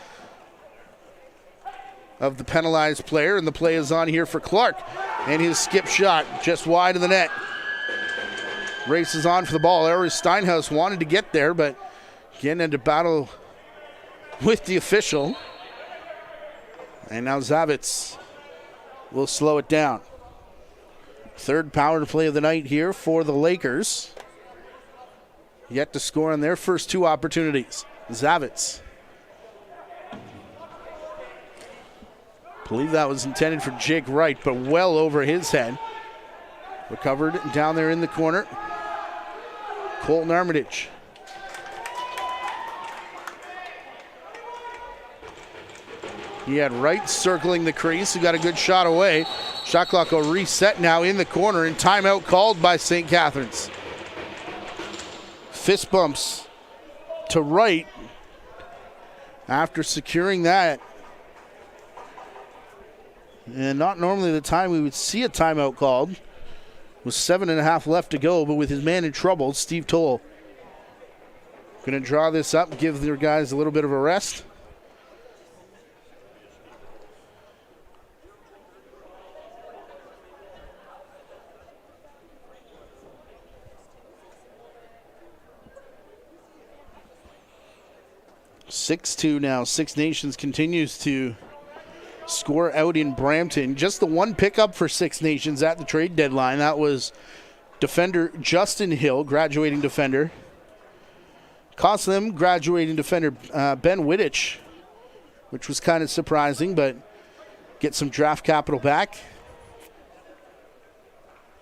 of the penalized player, and the play is on here for Clark. And his skip shot just wide of the net. Races on for the ball. Eris Steinhaus wanted to get there, but getting into battle with the official. And now Zavitz will slow it down. Third power play of the night here for the Lakers. Yet to score on their first two opportunities. Zavitz. Believe that was intended for Jake Wright, but well over his head. Recovered down there in the corner. Colton Armitage. He had Wright circling the crease, who got a good shot away. Shot clock will reset now in the corner, and timeout called by St. Catharines. Fist bumps to Wright after securing that. And not normally the time we would see a timeout called. With 7.5 left to go, but with his man in trouble, Steve Toll going to draw this up, give their guys a little bit of a rest. (6-2) now. Six Nations continues to score out in Brampton. Just the one pickup for Six Nations at the trade deadline. That was defender Justin Hill, graduating defender. Cost them graduating defender Ben Wittich, which was kind of surprising, but get some draft capital back.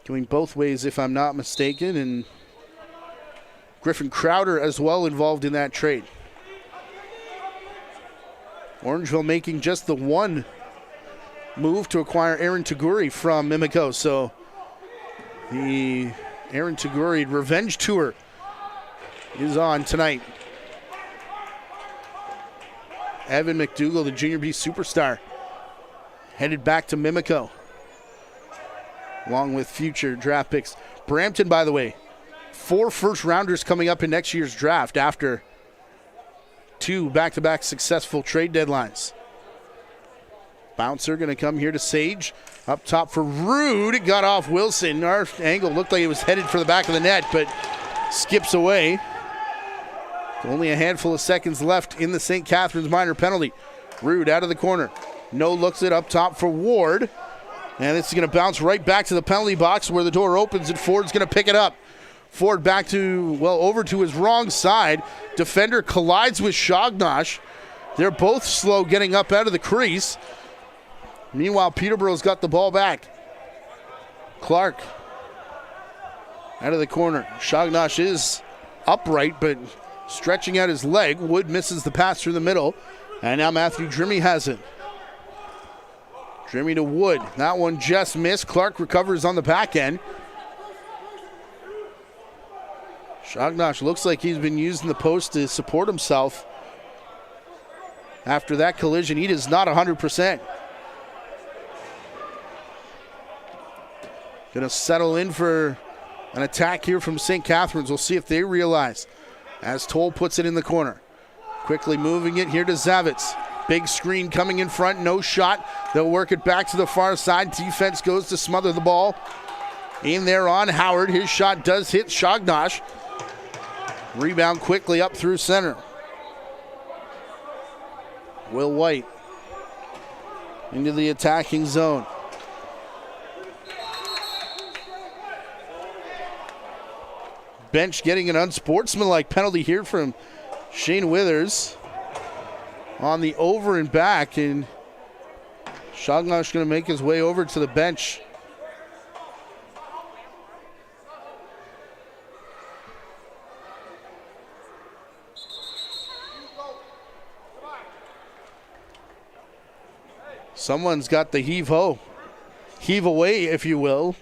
Going both ways, if I'm not mistaken, and Griffin Crowder as well involved in that trade. Orangeville making just the one move to acquire Aaron Taguri from Mimico. So the Aaron Taguri revenge tour is on tonight. Evan McDougall, the Junior B superstar, headed back to Mimico, along with future draft picks. Brampton, by the way, 4 first-rounders coming up in next year's draft after 2 back-to-back successful trade deadlines. Bouncer going to come here to Sage. Up top for Rude. It got off Wilson. Our angle looked like it was headed for the back of the net, but skips away. Only a handful of seconds left in the St. Catharines minor penalty. Rude out of the corner. No looks it up top for Ward. And this is going to bounce right back to the penalty box where the door opens, and Ford's going to pick it up. Ford back to, over to his wrong side. Defender collides with Shognosh. They're both slow getting up out of the crease. Meanwhile, Peterborough's got the ball back. Clark out of the corner. Shognosh is upright, but stretching out his leg. Wood misses the pass through the middle. And now Matthew Drimmy has it. Drimmy to Wood. That one just missed. Clark recovers on the back end. Shognosh looks like he's been using the post to support himself. After that collision, he is not 100%. Going to settle in for an attack here from St. Catharines. We'll see if they realize. As Toll puts it in the corner. Quickly moving it here to Zavitz. Big screen coming in front, no shot. They'll work it back to the far side. Defense goes to smother the ball. In there on Howard. His shot does hit Shognosh. Rebound quickly up through center. Will White into the attacking zone. Bench getting an unsportsmanlike penalty here from Shane Withers on the over and back, and Shognosh going to make his way over to the bench. Someone's got the heave-ho. Heave away, if you will.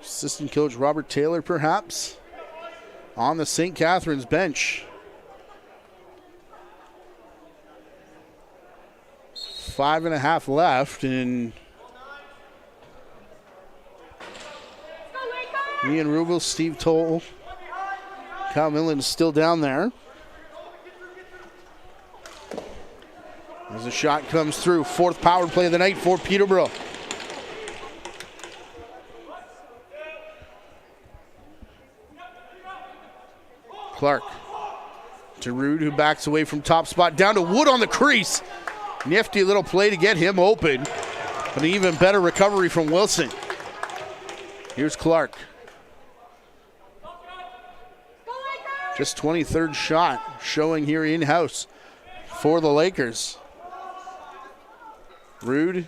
Assistant coach Robert Taylor, perhaps, on the St. Catharines bench. 5.5 left, and Ian Rubel, Steve Toll, Kyle Millen is still down there. As the shot comes through, fourth power play of the night for Peterborough. Clark to Rude, who backs away from top spot, down to Wood on the crease. Nifty little play to get him open, but an even better recovery from Wilson. Here's Clark. Just 23rd shot showing here in-house for the Lakers. Rude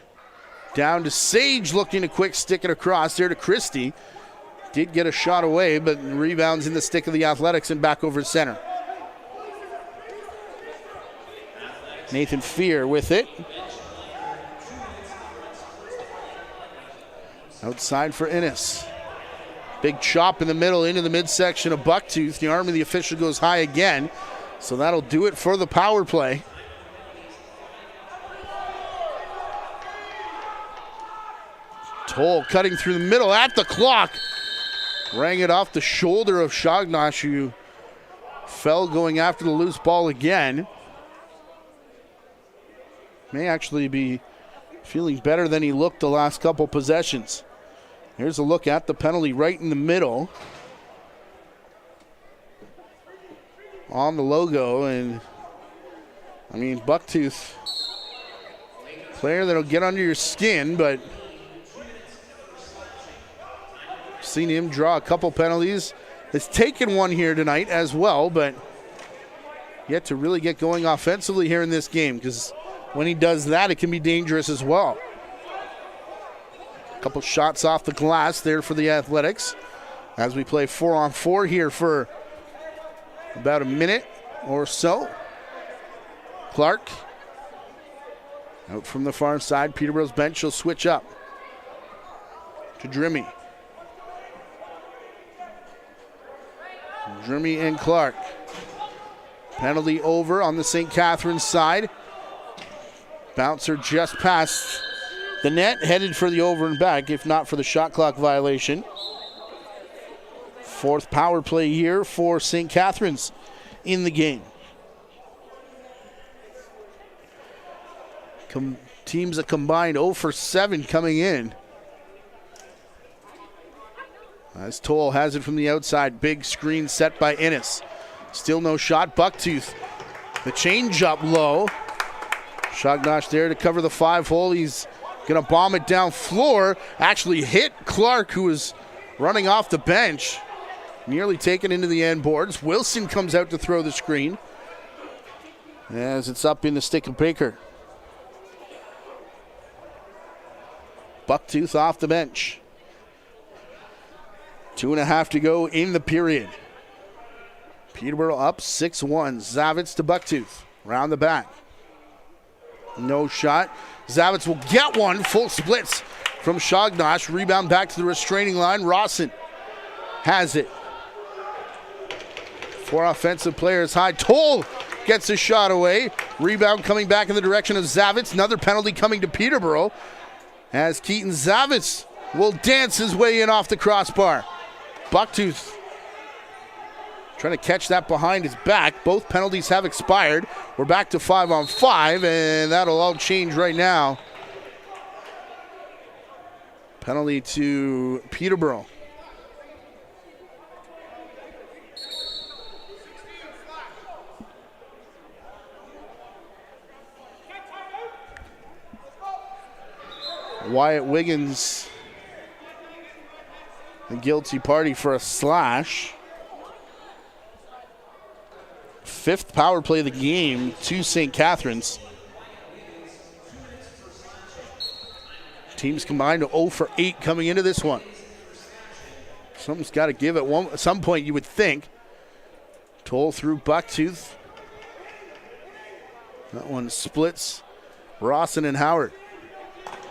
down to Sage, looking to quick stick it across there to Christie. Did get a shot away, but rebounds in the stick of the Athletics and back over center. Nathan Fear with it. Outside for Innes. Big chop in the middle into the midsection of Bucktooth. The arm of the official goes high again, so that'll do it for the power play. Toll cutting through the middle at the clock. Rang it off the shoulder of Shognosh, who fell going after the loose ball again. May actually be feeling better than he looked the last couple possessions. Here's a look at the penalty right in the middle on the logo. And I mean, Bucktooth, player that'll get under your skin, but seen him draw a couple penalties. Has taken one here tonight as well, but yet to really get going offensively here in this game, because when he does that, it can be dangerous as well. A couple shots off the glass there for the Athletics as we play 4-on-4 here for about a minute or so. Clark out from the far side. Peterborough's bench will switch up to Drimmy. Drimmy and Clark. Penalty over on the St. Catharines side. Bouncer just past the net, headed for the over and back, if not for the shot clock violation. Fourth power play here for St. Catharines in the game. Teams a combined 0 for 7 coming in. As Toll has it from the outside. Big screen set by Innes. Still no shot. Bucktooth. The change up low. Shognosh there to cover the 5-hole. He's going to bomb it down floor. Actually hit Clark, who was running off the bench. Nearly taken into the end boards. Wilson comes out to throw the screen, as it's up in the stick of Baker. Bucktooth off the bench. 2.5 to go in the period. Peterborough up 6-1. Zavitz to Bucktooth. Round the back. No shot. Zavitz will get one. Full splits from Shognosh. Rebound back to the restraining line. Rawson has it. 4 offensive players high. Toll gets a shot away. Rebound coming back in the direction of Zavitz. Another penalty coming to Peterborough. as Keaton Zavitz will dance his way in off the crossbar. Bucktooth trying to catch that behind his back. Both penalties have expired. We're back to 5-on-5, and that'll all change right now. Penalty to Peterborough. Wyatt Wiggins, the guilty party for a slash. 5th power play of the game to St. Catharines. Teams combined to 0 for 8 coming into this one. Something's got to give at some point, you would think. Toll through Bucktooth. That one splits Rawson and Howard.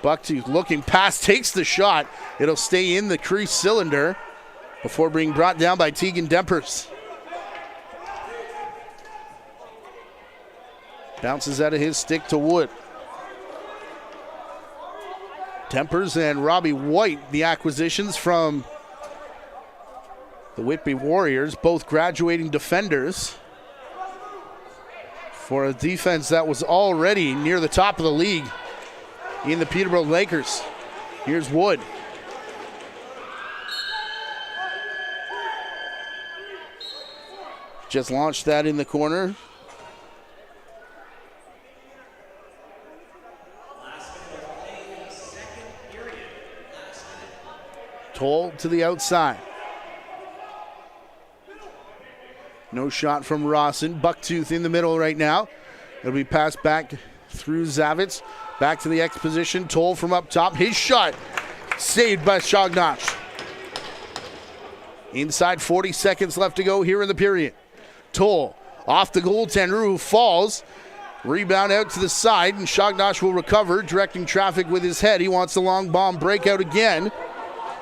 Bucktooth looking past, takes the shot. It'll stay in the crease cylinder before being brought down by Tegan Dempers. Bounces out of his stick to Wood. Dempers and Robbie White, the acquisitions from the Whitby Warriors, both graduating defenders for a defense that was already near the top of the league in the Peterborough Lakers. Here's Wood. Just launched that in the corner. Toll to the outside. No shot from Rawson. Bucktooth in the middle right now. It'll be passed back through Zavitz. Back to the X position. Toll from up top. His shot saved by Shognosh. Inside 40 seconds left to go here in the period. Toll off the goaltender who falls. Rebound out to the side, and Shognosh will recover, directing traffic with his head. He wants the long bomb breakout again,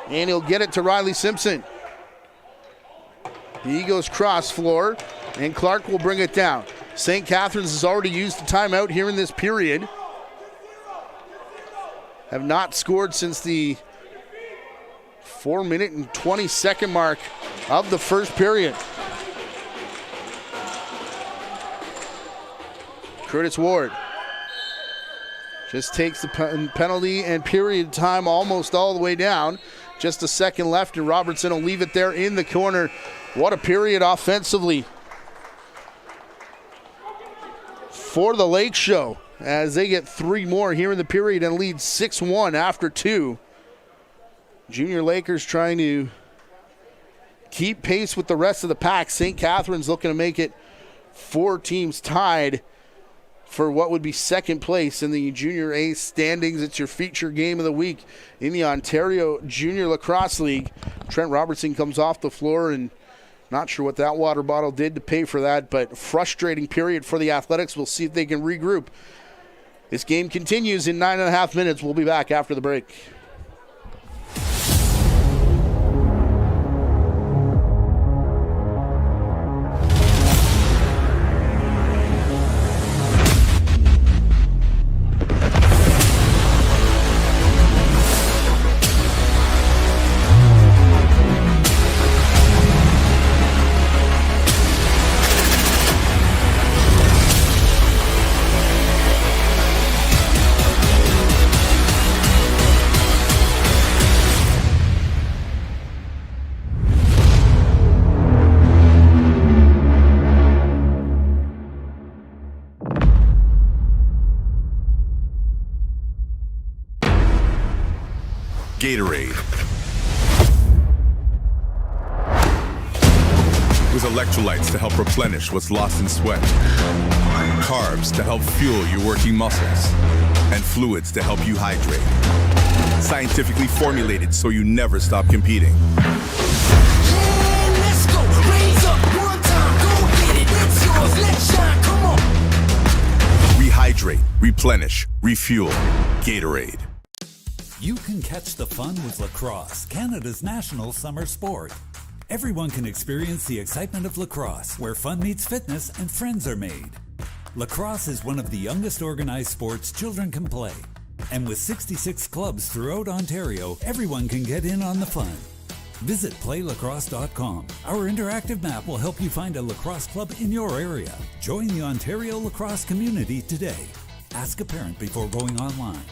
and he'll get it to Riley Simpson. The Eagles cross floor, and Clark will bring it down. St. Catharines has already used the timeout here in this period. Have not scored since the 4-minute and 20-second mark of the first period. Curtis Ward just takes the penalty and period time almost all the way down. Just a second left, and Robertson will leave it there in the corner. What a period offensively for the Lake Show as they get 3 more here in the period and lead 6-1 after 2. Junior Lakers trying to keep pace with the rest of the pack. St. Catharines looking to make it 4 teams tied for what would be second place in the Junior A standings. It's your feature game of the week in the Ontario Junior Lacrosse League. Trent Robertson comes off the floor, and not sure what that water bottle did to pay for that, but frustrating period for the Athletics. We'll see if they can regroup. This game continues in 9.5 minutes. We'll be back after the break. Gatorade. With electrolytes to help replenish what's lost in sweat, carbs to help fuel your working muscles, and fluids to help you hydrate. Scientifically formulated so you never stop competing. Let's go, raise up one time, go get it, it's yours, let's shine, come on. Rehydrate, replenish, refuel. Gatorade. You can catch the fun with lacrosse, Canada's national summer sport. Everyone can experience the excitement of lacrosse, where fun meets fitness and friends are made. Lacrosse is one of the youngest organized sports children can play. And with 66 clubs throughout Ontario, everyone can get in on the fun. Visit playlacrosse.com. Our interactive map will help you find a lacrosse club in your area. Join the Ontario lacrosse community today. Ask a parent before going online.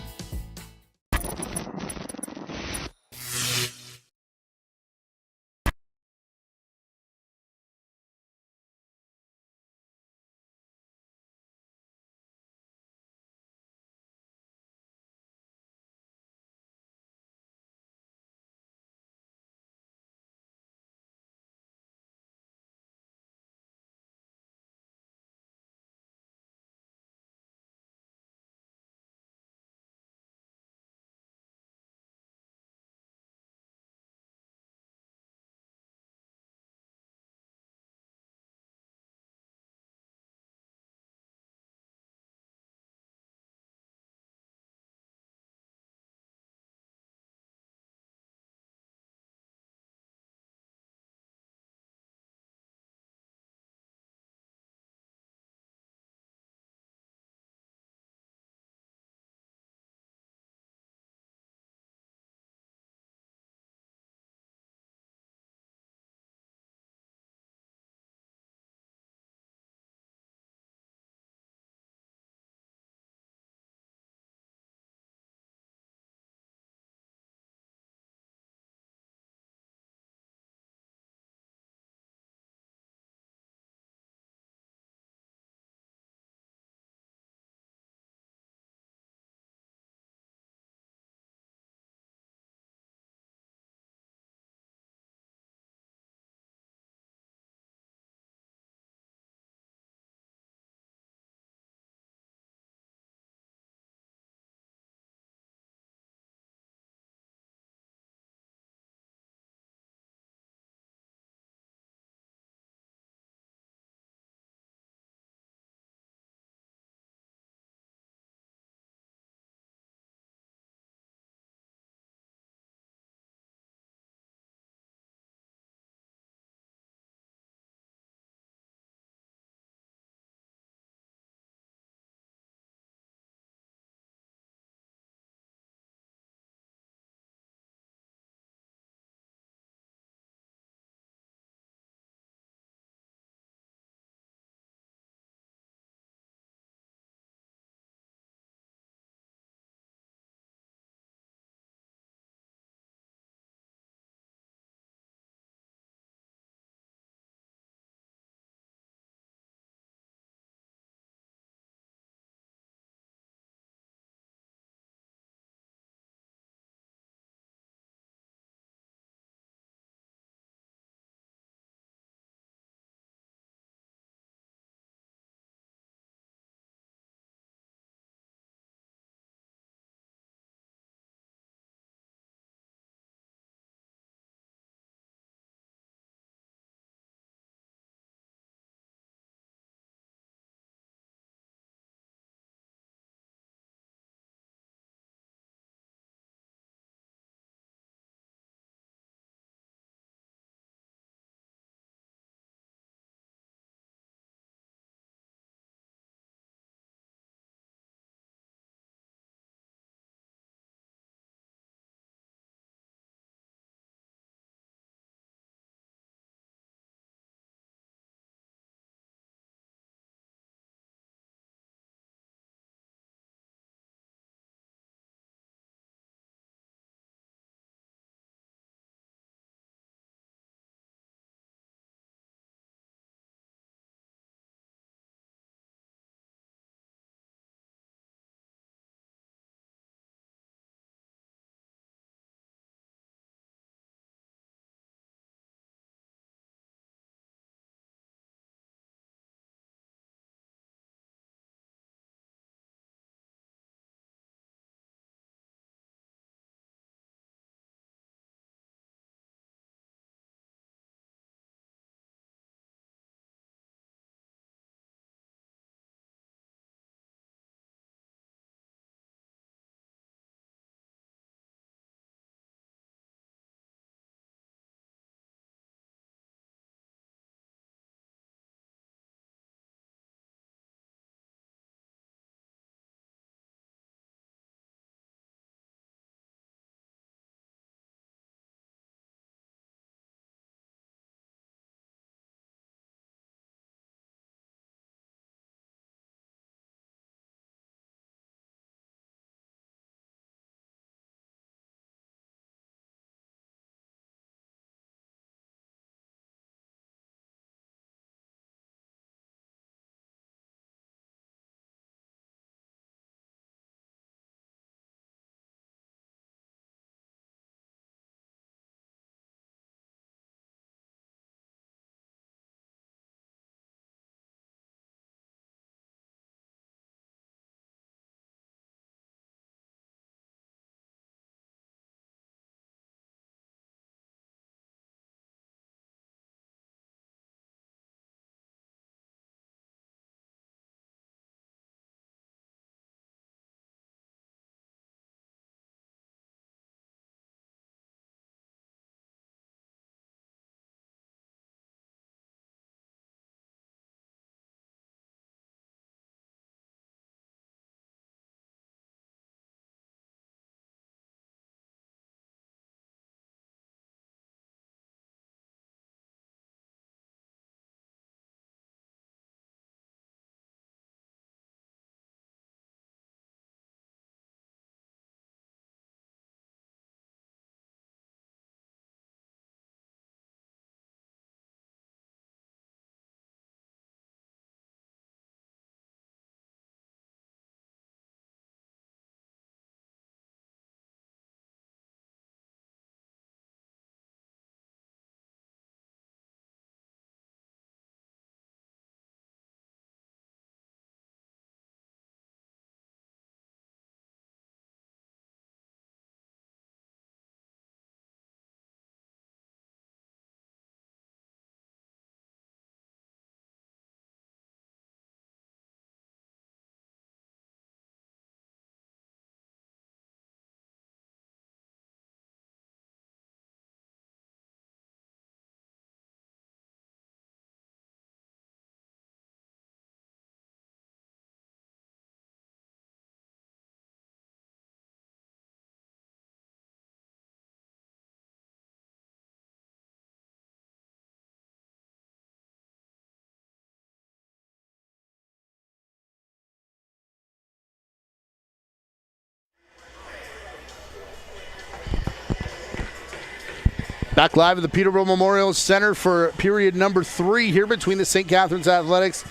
Back live at the Peterborough Memorial Center for period number 3 here between the St. Catharines Athletics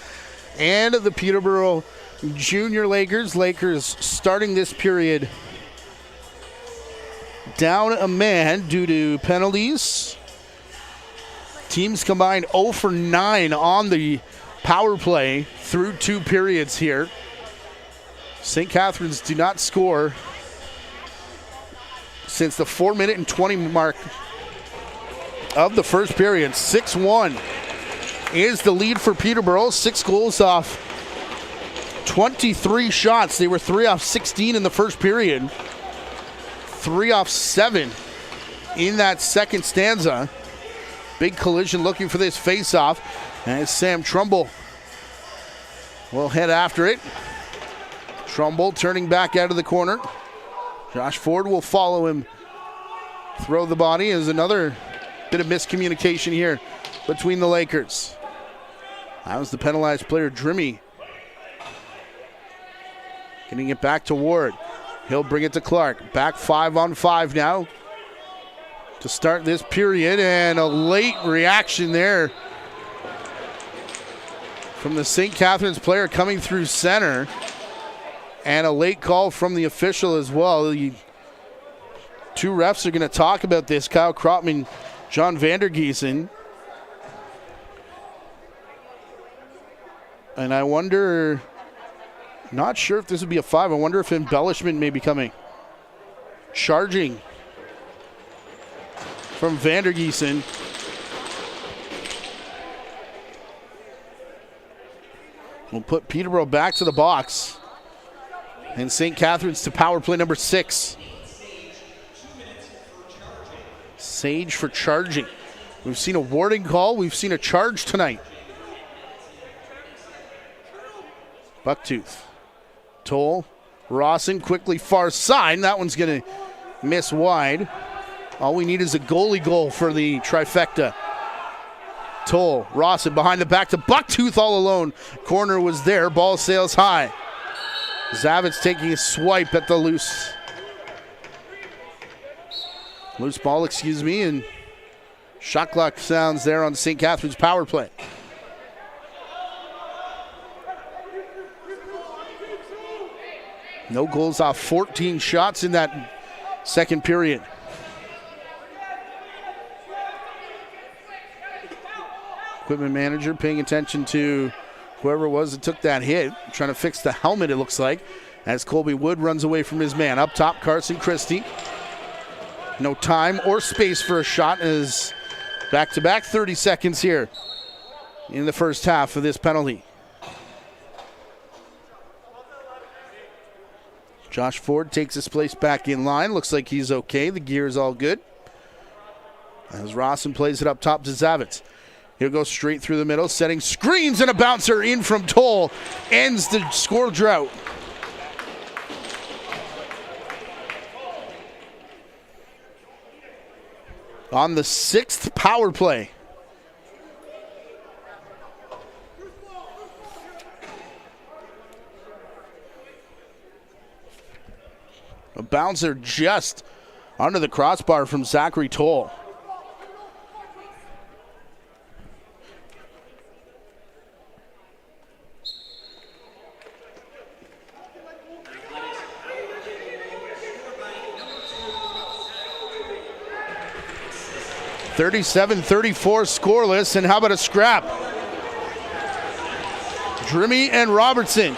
and the Peterborough Junior Lakers. Lakers starting this period down a man due to penalties. Teams combined 0 for 9 on the power play through 2 periods here. St. Catharines do not score since the 4-minute and 20 mark of the first period. 6-1 is the lead for Peterborough. 6 goals off 23 shots. They were 3 off 16 in the first period. 3 off 7 in that second stanza. Big collision looking for this face-off as Sam Trumbull will head after it. Trumbull turning back out of the corner. Josh Ford will follow him. Throw the body is another bit of miscommunication here between the Lakers. That was the penalized player, Drimmy. Getting it back to Ward. He'll bring it to Clark. Back 5-on-5 now to start this period, and a late reaction there from the St. Catharines player coming through center, and a late call from the official as well. The 2 refs are going to talk about this, Kyle Kropman, John Vandergiesen. And I wonder, not sure if this would be a 5. I wonder if embellishment may be coming. Charging from Vandergiesen. We'll put Peterborough back to the box. And St. Catharines to power play number 6. Sage for charging. We've seen a warding call. We've seen a charge tonight. Bucktooth. Toll. Rawson quickly far side. That one's going to miss wide. All we need is a goalie goal for the trifecta. Toll. Rawson behind the back to Bucktooth all alone. Corner was there. Ball sails high. Zavitz taking a swipe at the loose ball, and shot clock sounds there on St. Catharines power play. No goals off 14 shots in that second period. Equipment manager paying attention to whoever it was that took that hit, trying to fix the helmet, it looks like, as Colby Wood runs away from his man. Up top, Carson Christie. No time or space for a shot as back-to-back 30 seconds here in the first half of this penalty. Josh Ford takes his place back in line. Looks like he's okay. The gear is all good. As Rawson plays it up top to Zavitz. He'll go straight through the middle, setting screens, and a bouncer in from Toll ends the score drought. On the 6th power play. A bouncer just under the crossbar from Zachary Toll. (37-34) scoreless, and how about a scrap? Drimmy and Robertson.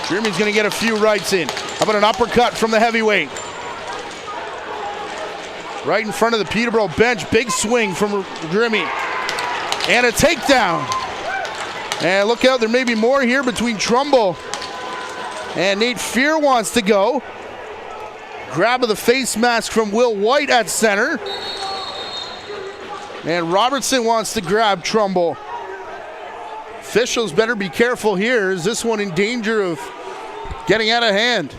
Drimmy's going to get a few rights in. How about an uppercut from the heavyweight? Right in front of the Peterborough bench. Big swing from Drimmy. And a takedown. And look out, there may be more here between Trumbull and Nate Fear wants to go. Grab of the face mask from Will White at center. And Robertson wants to grab Trumbull. Officials better be careful here. Is this one in danger of getting out of hand?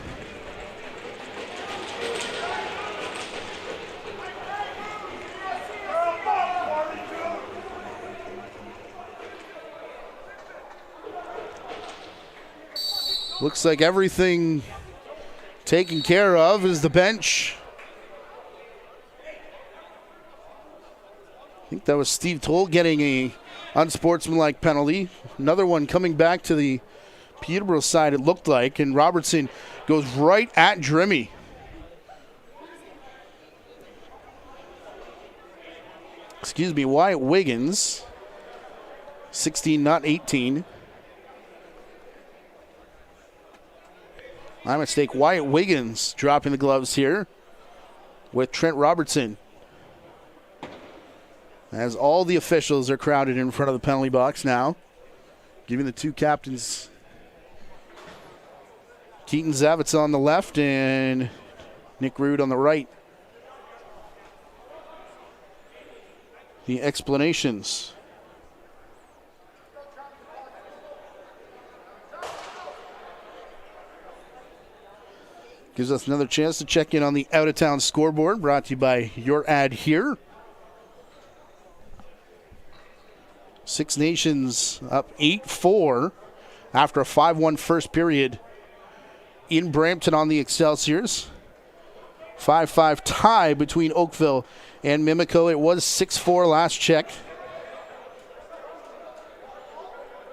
Looks like everything taken care of as the bench think that was Steve Toll getting a unsportsmanlike penalty. Another one coming back to the Peterborough side, it looked like, and Robertson goes right at Drimmy. Excuse me, Wyatt Wiggins, 16, not 18. My mistake, Wyatt Wiggins dropping the gloves here with Trent Robertson. As all the officials are crowded in front of the penalty box now, giving the two captains, Keaton Zavitz on the left and Nick Rude on the right, the explanations. Gives us another chance to check in on the out-of-town scoreboard, brought to you by Your Ad Here. Six Nations up 8-4 after a 5-1 first period in Brampton on the Excelsiors. 5-5 tie between Oakville and Mimico. It was 6-4 last check.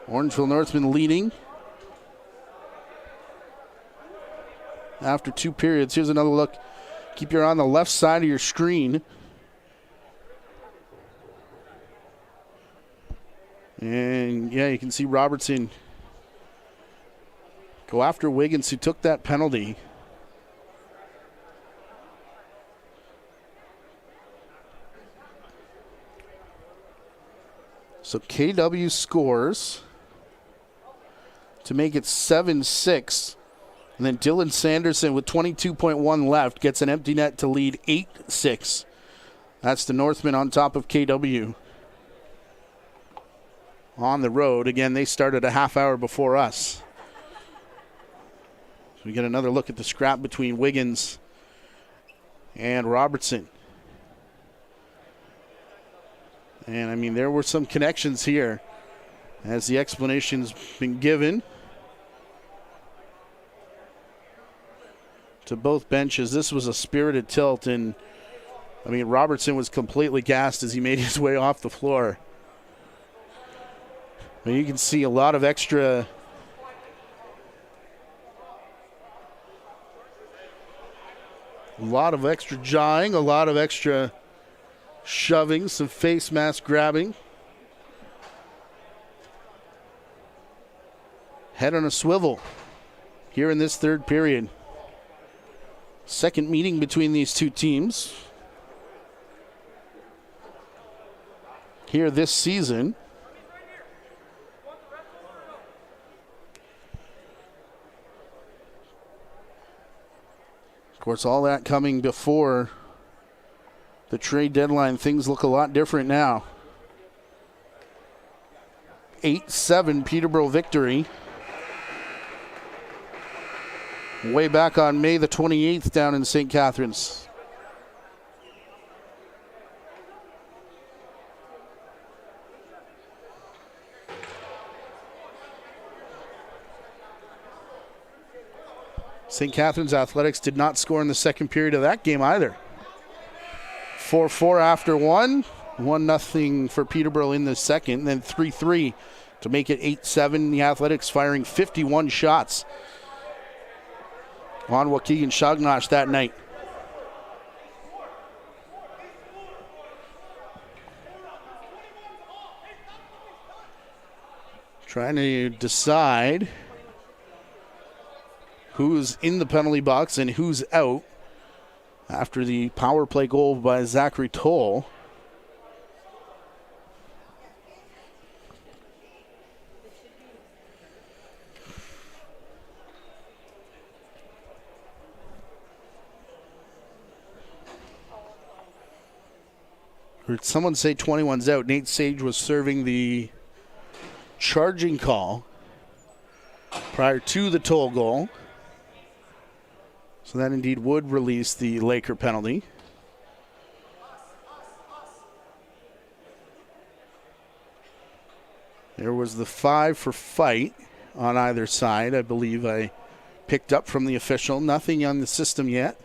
Orangeville Northman leading after two periods. Here's another look. Keep your eye on the left side of your screen. And yeah, you can see Robertson go after Wiggins, who took that penalty. So KW scores to make it 7-6. And then Dylan Sanderson with 22.1 left gets an empty net to lead 8-6. That's the Northmen on top of KW. On the road. Again, they started a half hour before us. So we get another look at the scrap between Wiggins and Robertson. And, I mean, there were some connections here as the explanation's been given to both benches. This was a spirited tilt, and, I mean, Robertson was completely gassed as he made his way off the floor. But you can see a lot of extra jawing, a lot of extra shoving, some face mask grabbing. Head on a swivel here in this third period. Second meeting between these two teams here this season. Of course, all that coming before the trade deadline. Things look a lot different now. 8-7 Peterborough victory. Way back on May the 28th down in St. Catharines. St. Catharines Athletics did not score in the second period of that game either. 4-4 after one. 1-0 for Peterborough in the second. Then 3-3 to make it 8-7. The Athletics firing 51 shots on Waukegan Shagnosh that night. Trying to decide who's in the penalty box and who's out after the power play goal by Zachary Toll. Heard someone say 21's out. Nate Sage was serving the charging call prior to the Toll goal. So that indeed would release the Laker penalty. There was the 5 for fight on either side. I believe I picked up from the official. Nothing on the system yet.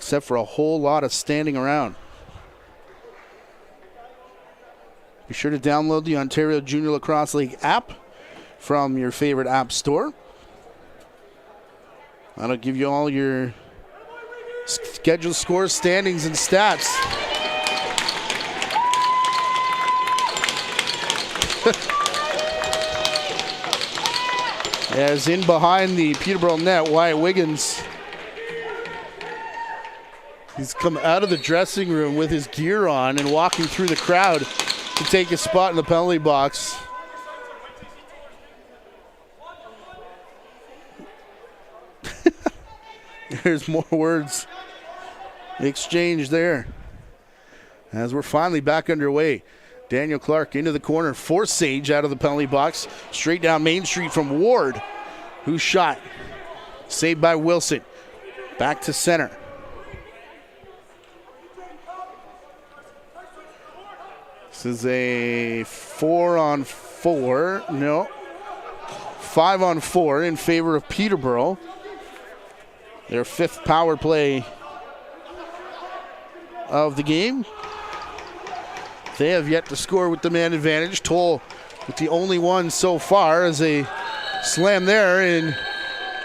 except for a whole lot of standing around. Be sure to download the Ontario Junior Lacrosse League app from your favorite app store. That'll give you all your schedule, scores, standings, and stats. As in behind the Peterborough net, Wyatt Wiggins. He's come out of the dressing room with his gear on and walking through the crowd to take his spot in the penalty box. There's more words exchanged there. As we're finally back underway. Daniel Clark into the corner, forced Sage out of the penalty box. Straight down Main Street from Ward, who shot. Saved by Wilson. Back to center. This is a 4-on-4. No. 5-on-4 in favor of Peterborough. Their 5th power play of the game. They have yet to score with the man advantage. Toll with the only one so far as a slam there, and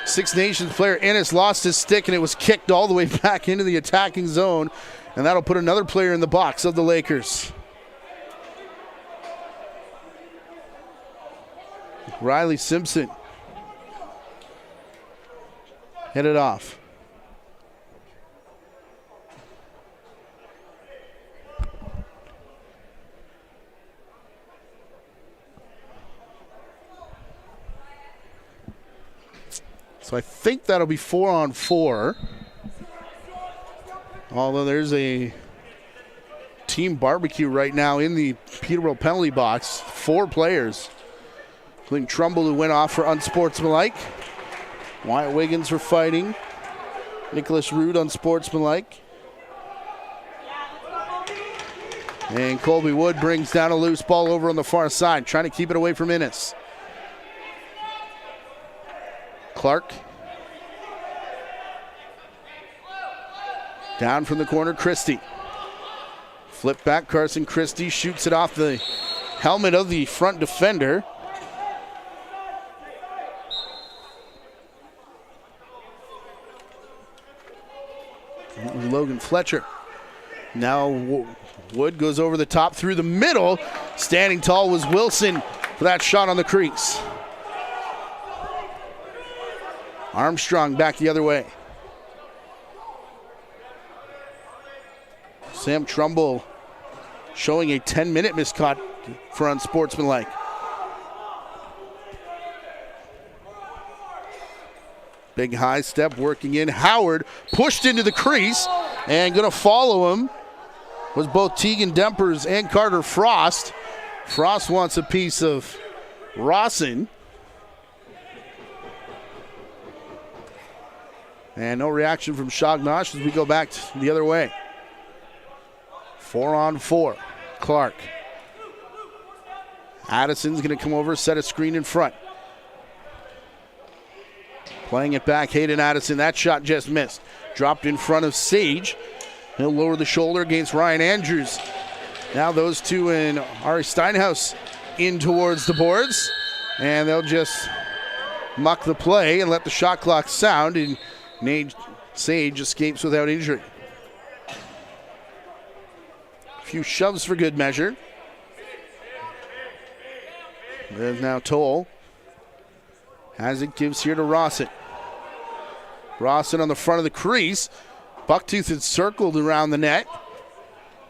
Six Nations player Ennis lost his stick and it was kicked all the way back into the attacking zone, and that'll put another player in the box of the Lakers. Riley Simpson headed off. So I think that'll be 4-on-4. Although there's a team barbecue right now in the Peterborough penalty box. 4 players, including Trumbull, who went off for unsportsmanlike. Wyatt Wiggins for fighting. Nicholas Rood unsportsmanlike. And Colby Wood brings down a loose ball over on the far side, trying to keep it away from Innes. Clark. Down from the corner, Christie. Flip back, Carson Christie shoots it off the helmet of the front defender. That was Logan Fletcher. Now Wood goes over the top through the middle. Standing tall was Wilson for that shot on the crease. Armstrong back the other way. Sam Trumbull showing a 10-minute miscut for unsportsmanlike. Big high step working in. Howard pushed into the crease, and going to follow him was both Tegan Dempers and Carter Frost. Frost wants a piece of Rawson. And no reaction from Shognosh as we go back the other way. 4-on-4. Clark. Addison's going to come over, set a screen in front. Playing it back, Hayden Addison. That shot just missed. Dropped in front of Sage. He'll lower the shoulder against Ryan Andrews. Now those two and Ari Steinhaus in towards the boards. And they'll just muck the play and let the shot clock sound. And Sage escapes without injury. A few shoves for good measure. There's now Toll. As it gives here to Rawson. Rawson on the front of the crease. Bucktooth had circled around the net.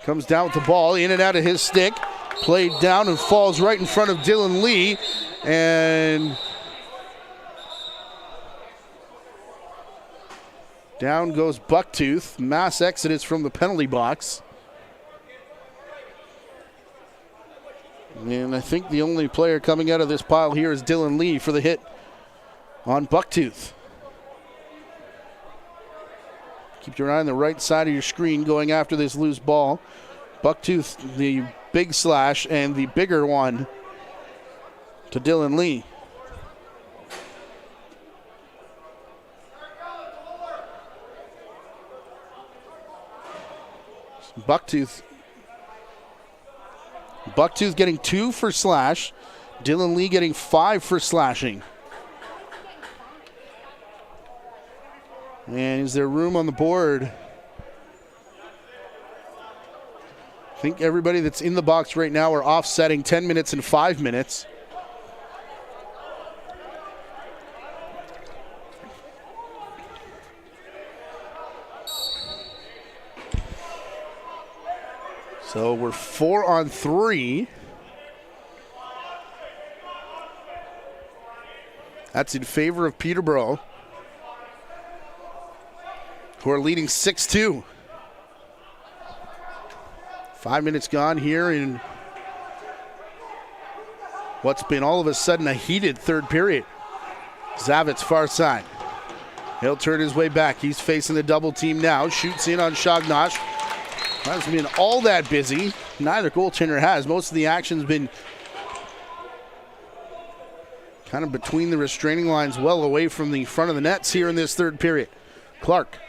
Comes down with the ball, in and out of his stick. Played down and falls right in front of Dylan Lee. And down goes Bucktooth. Mass exodus from the penalty box. And I think the only player coming out of this pile here is Dylan Lee for the hit on Bucktooth. Keep your eye on the right side of your screen going after this loose ball. Bucktooth, the big slash, and the bigger one to Dylan Lee. Bucktooth getting 2 for slash. Dylan Lee getting 5 for slashing. And is there room on the board? I think everybody that's in the box right now are offsetting 10 minutes and 5 minutes. So we're 4 on 3. That's in favor of Peterborough, who are leading 6-2. 5 minutes gone here in what's been all of a sudden a heated third period. Zavitz far side. He'll turn his way back. He's facing the double team now. Shoots in on Shagnash. Hasn't been all that busy. Neither goaltender has. Most of the action's been kind of between the restraining lines, well away from the front of the nets here in this third period. Clark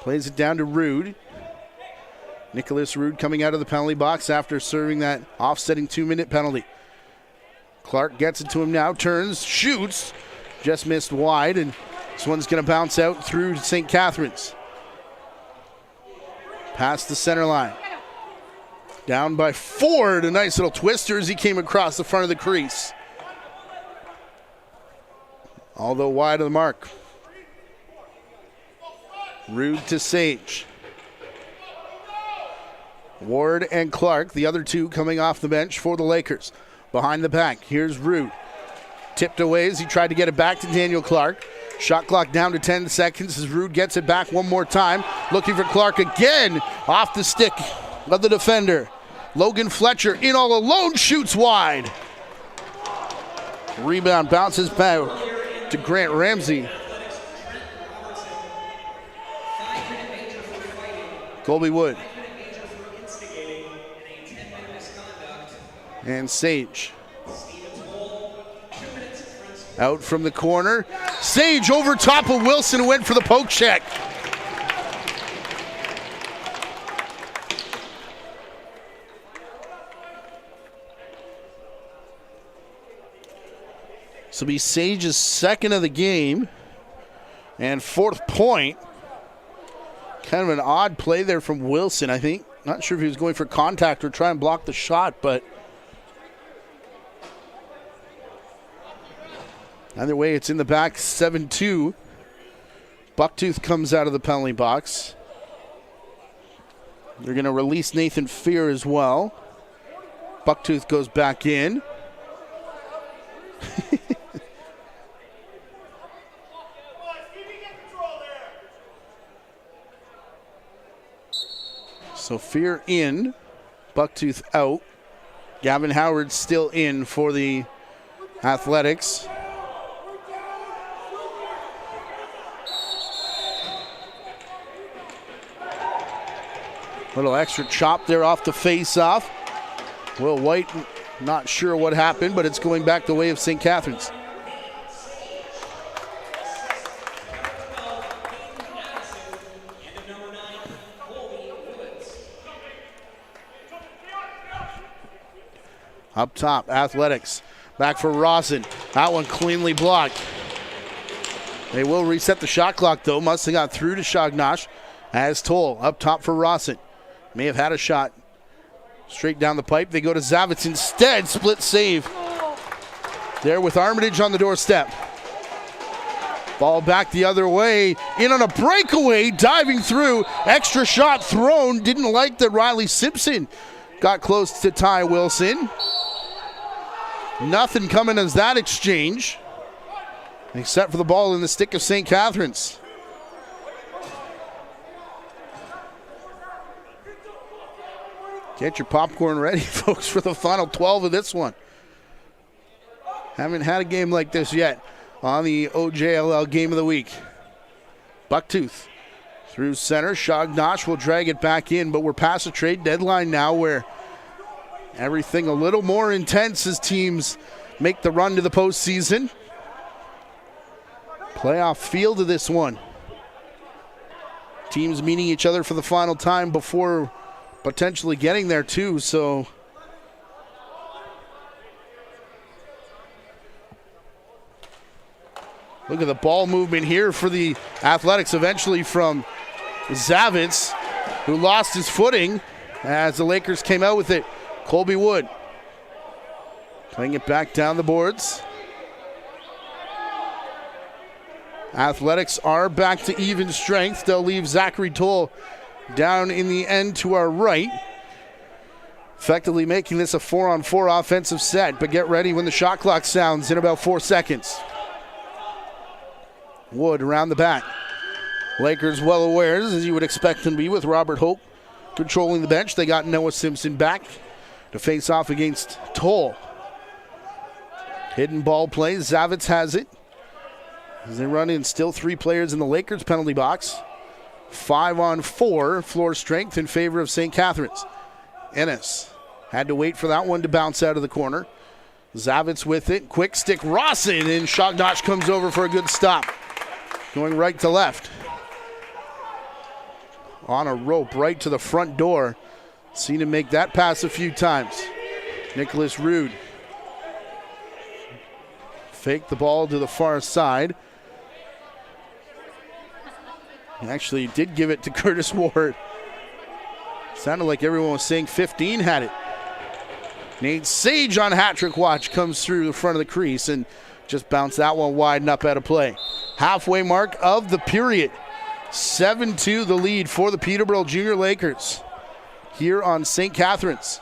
plays it down to Rude. Nicholas Rude coming out of the penalty box after serving that offsetting 2-minute penalty. Clark gets it to him now, turns, shoots, just missed wide, and this one's going to bounce out through St. Catharines. Past the center line. Down by Ford, a nice little twister as he came across the front of the crease. Although wide of the mark. Rude to Sage. Ward and Clark, the other two coming off the bench for the Lakers. Behind the back, here's Rude. Tipped away as he tried to get it back to Daniel Clark. Shot clock down to 10 seconds as Rude gets it back one more time. Looking for Clark again, off the stick of the defender. Logan Fletcher in all alone, shoots wide. Rebound bounces back to Grant Ramsey. Colby Wood. And Sage. Out from the corner. Sage over top of Wilson, went for the poke check. This will be Sage's second of the game and 4th point. Kind of an odd play there from Wilson, I think. Not sure if he was going for contact or try and block the shot, but either way, it's in the back, 7-2. Bucktooth comes out of the penalty box. They're going to release Nathan Fear as well. Bucktooth goes back in. So Fear in, Bucktooth out. Gavin Howard still in for the Athletics. Little extra chop there off the face-off. Will White, not sure what happened, but it's going back the way of St. Catharines. Up top, Athletics. Back for Rawson. That one cleanly blocked. They will reset the shot clock, though. Must have got through to Shagnash. As Toll up top for Rawson. May have had a shot straight down the pipe. They go to Zavitz instead. Split save there with Armitage on the doorstep. Ball back the other way. In on a breakaway. Diving through. Extra shot thrown. Didn't like that Riley Simpson got close to Ty Wilson. Nothing coming as that exchange, except for the ball in the stick of St. Catharines. Get your popcorn ready, folks, for the final 12 of this one. Haven't had a game like this yet on the OJLL Game of the Week. Bucktooth through center. Shagnash will drag it back in, but we're past the trade deadline now where everything a little more intense as teams make the run to the postseason. Playoff feel to this one. Teams meeting each other for the final time before potentially getting there too, so look at the ball movement here for the Athletics, eventually from Zavitz, who lost his footing as the Lakers came out with it. Colby Wood playing it back down the boards. Athletics are back to even strength. They'll leave Zachary Toll down in the end to our right, effectively making this a 4-on-4 offensive set. But get ready when the shot clock sounds in about 4 seconds. Wood around the back. Lakers well aware, as you would expect them to be, with Robert Hope controlling the bench. They got Noah Simpson back to face off against Toll. Hidden ball play. Zavitz has it. As they run in, still 3 players in the Lakers penalty box. 5-on-4, floor strength in favor of St. Catharines. Ennis had to wait for that one to bounce out of the corner. Zavitz with it. Quick stick, Rawson, and Shognosh comes over for a good stop. Going right to left. On a rope right to the front door. Seen him make that pass a few times. Nicholas Rude. Fake the ball to the far side. He actually did give it to Curtis Ward. Sounded like everyone was saying 15 had it. Nate Sage on hat-trick watch comes through the front of the crease and just bounced that one wide and up out of play. Halfway mark of the period. 7-2 the lead for the Peterborough Junior Lakers here on St. Catharines.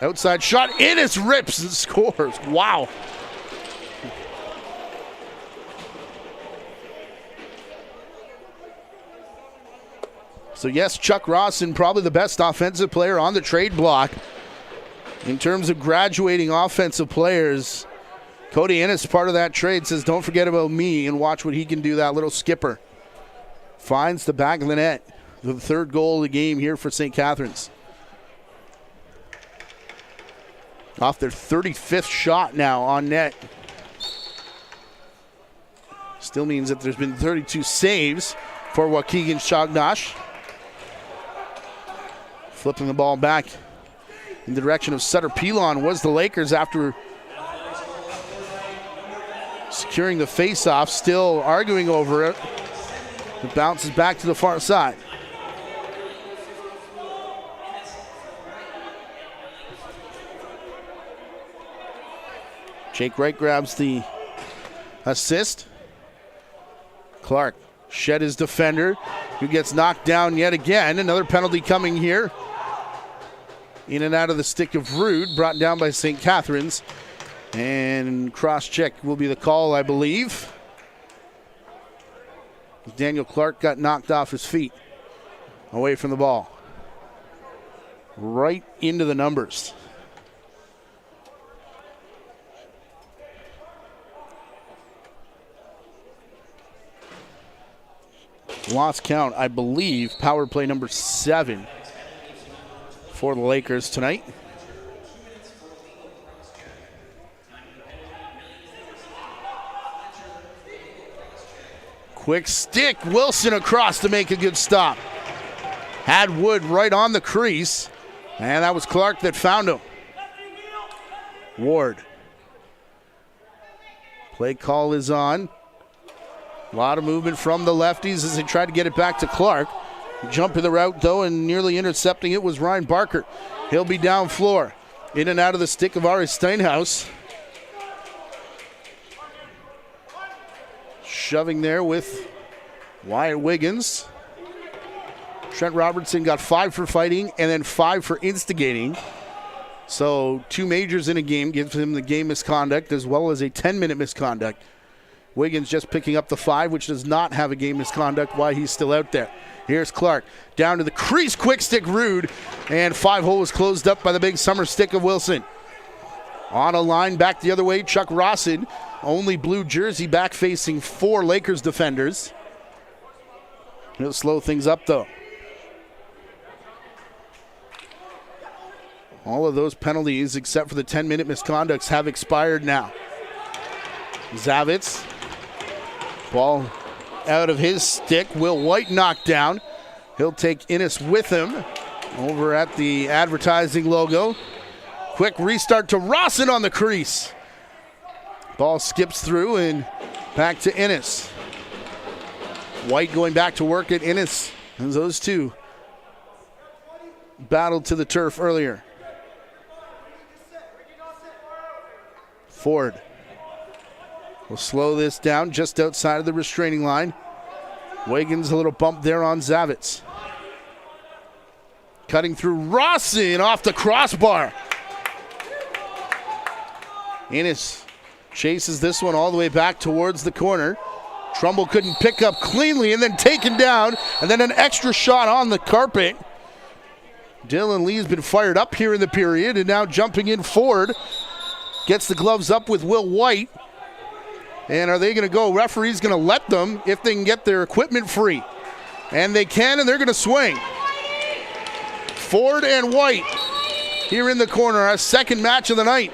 Outside shot, Ennis rips and scores. Wow. So yes, Chuck Rawson, probably the best offensive player on the trade block. In terms of graduating offensive players, Cody Ennis, part of that trade, says don't forget about me and watch what he can do, that little skipper. Finds the back of the net. The 3rd goal of the game here for St. Catharines. Off their 35th shot now on net. Still means that there's been 32 saves for Waukegan Shognosh. Flipping the ball back in the direction of Sutter Pelon was the Lakers after securing the face-off, still arguing over it. It bounces back to the far side. Jake Wright grabs the assist. Clark shed his defender, who gets knocked down yet again. Another penalty coming here. In and out of the stick of Rude, brought down by St. Catharines. And cross-check will be the call, I believe. Daniel Clark got knocked off his feet, away from the ball. Right into the numbers. Lost count, I believe, power play number 7 for the Lakers tonight. Quick stick, Wilson across to make a good stop. Had Wood right on the crease, and that was Clark that found him. Ward. Play call is on. A lot of movement from the lefties as they try to get it back to Clark. Jumping the route, though, and nearly intercepting it was Ryan Barker. He'll be down floor. In and out of the stick of Ari Steinhaus. Shoving there with Wyatt Wiggins. Trent Robertson got 5 for fighting and then 5 for instigating. So 2 majors in a game gives him the game misconduct as well as a 10-minute misconduct. Wiggins just picking up the 5, which does not have a game misconduct, why he's still out there. Here's Clark down to the crease, quick stick Rude, and 5-hole was closed up by the big summer stick of Wilson. On a line back the other way, Chuck Rawson, only blue jersey back facing 4 Lakers defenders. He'll slow things up though. All of those penalties except for the 10-minute misconducts have expired now. Zavitz. Ball out of his stick. Will White knocked down. He'll take Innes with him over at the advertising logo. Quick restart to Rossin on the crease. Ball skips through and back to Innes. White going back to work at Innes. As those two battled to the turf earlier. Ford will slow this down just outside of the restraining line. Wiggins a little bump there on Zavitz. Cutting through Rossin off the crossbar. Innes chases this one all the way back towards the corner. Trumbull couldn't pick up cleanly and then taken down, and then an extra shot on the carpet. Dylan Lee's been fired up here in the period, and now jumping in Ford. Gets the gloves up with Will White. And are they going to go? Referee's going to let them if they can get their equipment free. And they can, and they're going to swing. Ford and White here in the corner, our second match of the night.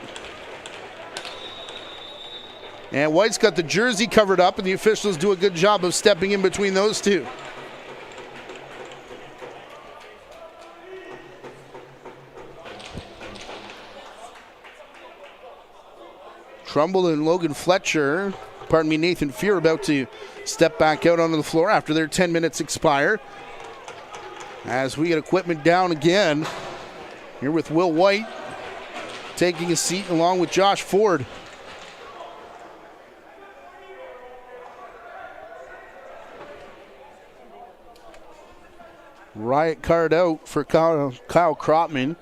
And White's got the jersey covered up, and the officials do a good job of stepping in between those two. Trumbull and Logan Fletcher, Nathan Fear about to step back out onto the floor after their 10 minutes expire. As we get equipment down again, here with Will White taking a seat along with Josh Ford. Riot card out for Kyle Kropman.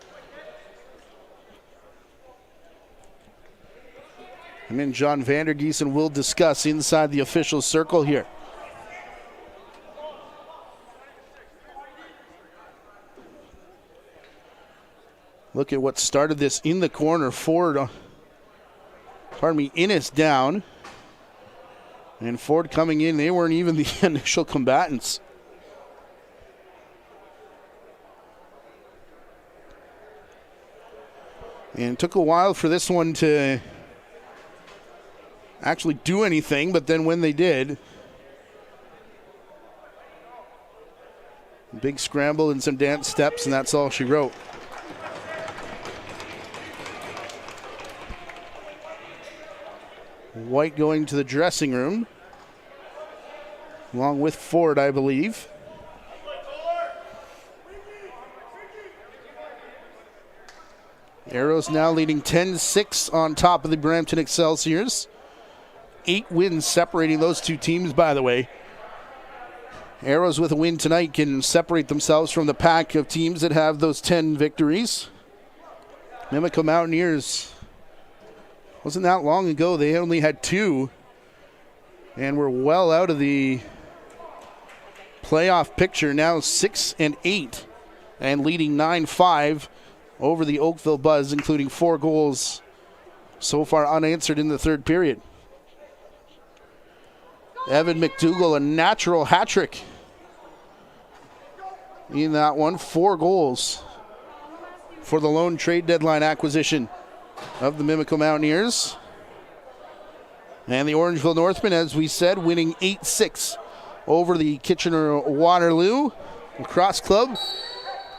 And then John Vandergiesen will discuss inside the official circle here. Look at what started this in the corner. Ford, Innes down. And Ford coming in, they weren't even the initial combatants. And it took a while for this one to actually do anything, but then when they did, big scramble and some dance steps, and that's all she wrote. White going to the dressing room, along with Ford, I believe. Arrows now leading 10-6 on top of the Brampton Excelsiors. 8 wins separating those two teams, by the way. Arrows with a win tonight can separate themselves from the pack of teams that have those 10 victories. Mimico Mountaineers, wasn't that long ago, they only had 2 and were well out of the playoff picture. Now 6-8 and leading 9-5 over the Oakville Buzz, including 4 goals so far unanswered in the third period. Evan McDougall, a natural hat trick in that one. 4 goals for the lone trade deadline acquisition of the Mimico Mountaineers. And the Orangeville Northmen, as we said, winning 8-6 over the Kitchener-Waterloo Lacrosse Club.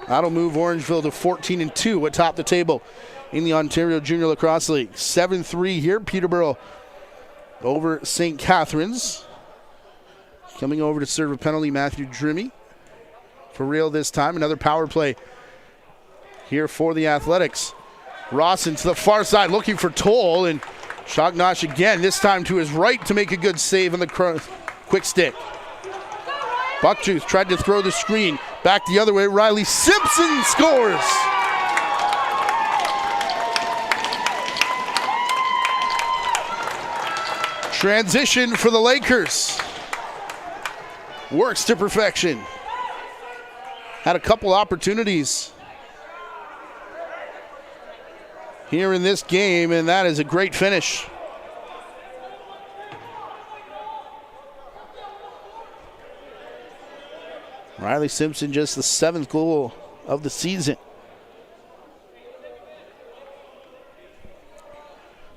That'll move Orangeville to 14-2 atop the table in the Ontario Junior Lacrosse League. 7-3 here, Peterborough over St. Catharines. Coming over to serve a penalty, Matthew Drimmy. For real this time, another power play here for the Athletics. Rawson to the far side looking for Toll, and Shognosh again, this time to his right to make a good save on the quick stick. Bucktooth tried to throw the screen. Back the other way, Riley Simpson scores! Transition for the Lakers. Works to perfection. Had a couple opportunities here in this game, and that is a great finish. Riley Simpson, just the 7th goal of the season.